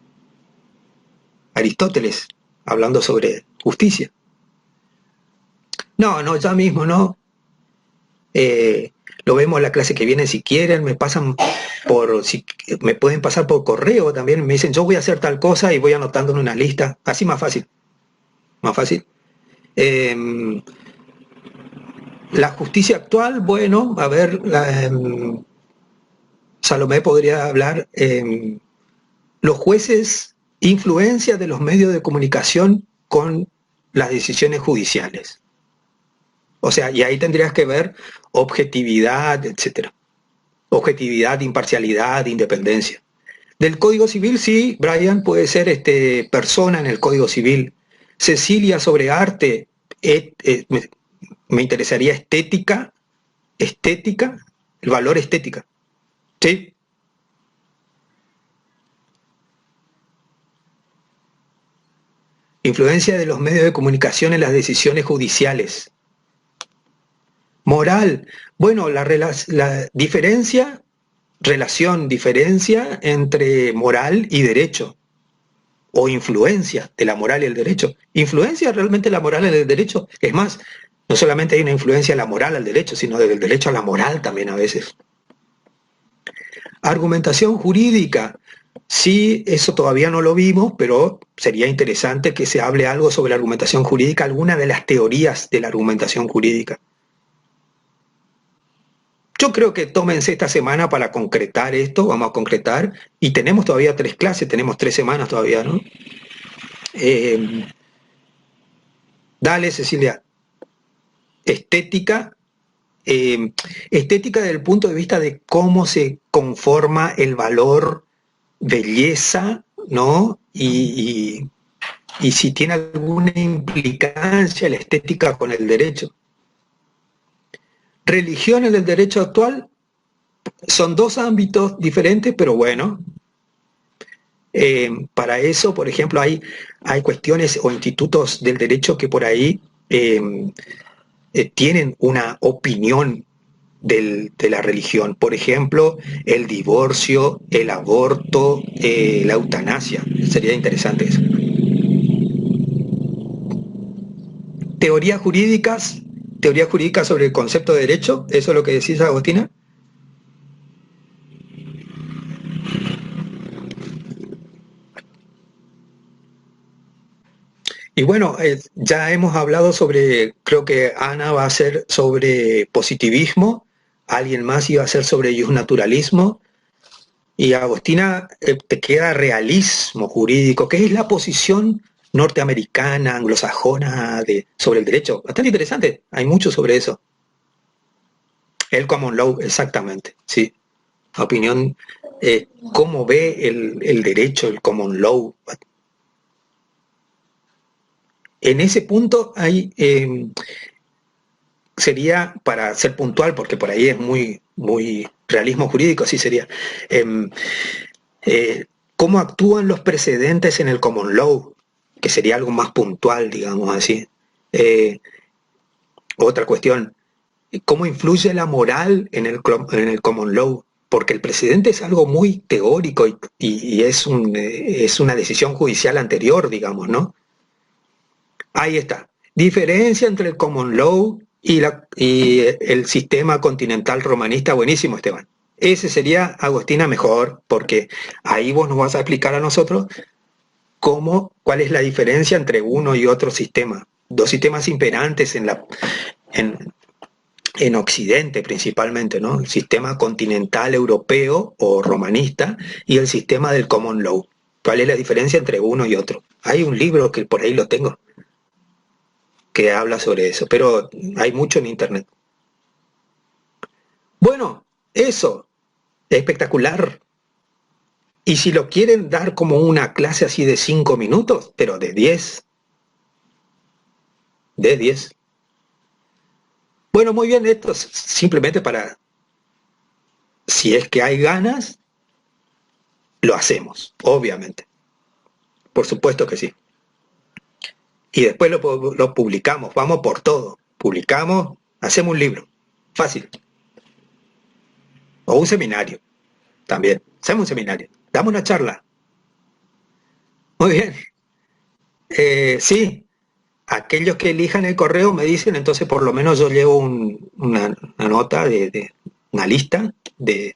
S1: Aristóteles, hablando sobre justicia. No, ya mismo no. Lo vemos en la clase que viene si quieren, me pueden pasar por correo también, me dicen yo voy a hacer tal cosa y voy anotando en una lista, así más fácil, más fácil. La justicia actual, bueno, a ver, Salomé podría hablar, los jueces, influencia de los medios de comunicación con las decisiones judiciales. O sea, y ahí tendrías que ver objetividad, etcétera. Objetividad, imparcialidad, independencia. Del Código Civil, sí, Brian puede ser persona en el Código Civil. Cecilia sobre arte, me interesaría estética, el valor estética. ¿Sí? Influencia de los medios de comunicación en las decisiones judiciales. Moral, bueno, la diferencia entre moral y derecho, o influencia de la moral y el derecho. ¿Influencia realmente la moral en el derecho? Es más, no solamente hay una influencia de la moral al derecho, sino del derecho a la moral también a veces. Argumentación jurídica. Sí, eso todavía no lo vimos, pero sería interesante que se hable algo sobre la argumentación jurídica, alguna de las teorías de la argumentación jurídica. Yo creo que tómense esta semana para concretar esto, vamos a concretar, y tenemos todavía 3 clases, tenemos 3 semanas todavía, ¿no? Dale, Cecilia. Estética, estética desde el punto de vista de cómo se conforma el valor belleza, ¿no? Y si tiene alguna implicancia la estética con el derecho. Religión en el derecho actual son 2 ámbitos diferentes, pero bueno. Para eso, por ejemplo, hay cuestiones o institutos del derecho que por ahí tienen una opinión de la religión. Por ejemplo, el divorcio, el aborto, la eutanasia. Sería interesante eso. Teorías jurídicas sobre el concepto de derecho. ¿Eso es lo que decís, Agostina? Y bueno, ya hemos hablado sobre, creo que Ana va a hacer sobre positivismo, alguien más iba a hacer sobre naturalismo, y Agostina, te queda realismo jurídico, que es la posición norteamericana, anglosajona sobre el derecho. Bastante interesante, hay mucho sobre eso. El common law, exactamente, sí. Opinión, cómo ve el derecho, el common law. En ese punto sería, para ser puntual, porque por ahí es muy realismo jurídico, así sería, cómo actúan los precedentes en el common law, que sería algo más puntual, digamos así. Otra cuestión, cómo influye la moral en el common law, porque el precedente es algo muy teórico y es una decisión judicial anterior, digamos, ¿no? Ahí está. Diferencia entre el common law y el sistema continental romanista. Buenísimo, Esteban. Ese sería, Agostina, mejor, porque ahí vos nos vas a explicar a nosotros cuál es la diferencia entre uno y otro sistema. 2 sistemas imperantes en Occidente principalmente, ¿no? El sistema continental europeo o romanista y el sistema del common law. ¿Cuál es la diferencia entre uno y otro? Hay un libro que por ahí lo tengo, que habla sobre eso, pero hay mucho en internet. Bueno, eso, espectacular. Y si lo quieren dar como una clase así de 5 minutos, pero de 10. De 10. Bueno, muy bien, esto es simplemente para, si es que hay ganas, lo hacemos, obviamente. Por supuesto que sí. Y después lo publicamos, vamos por todo. Publicamos, hacemos un libro. Fácil. O un seminario, también. Hacemos un seminario. Damos una charla. Muy bien. Sí, aquellos que elijan el correo me dicen, entonces por lo menos yo llevo una nota una lista de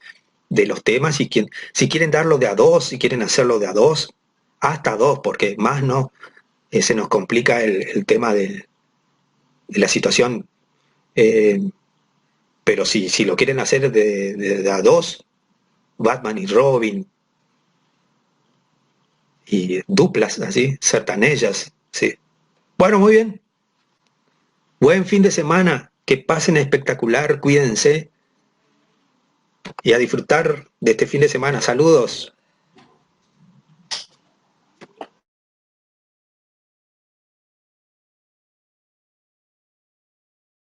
S1: los temas y si quieren darlo de a dos, si quieren hacerlo de a dos, hasta dos, porque más no, se nos complica el tema de la situación. eh, pero si lo quieren hacer de a dos, Batman y Robin y duplas así, sertanellas, sí. Bueno, muy bien. Buen fin de semana, que pasen espectacular, cuídense y a disfrutar de este fin de semana. Saludos.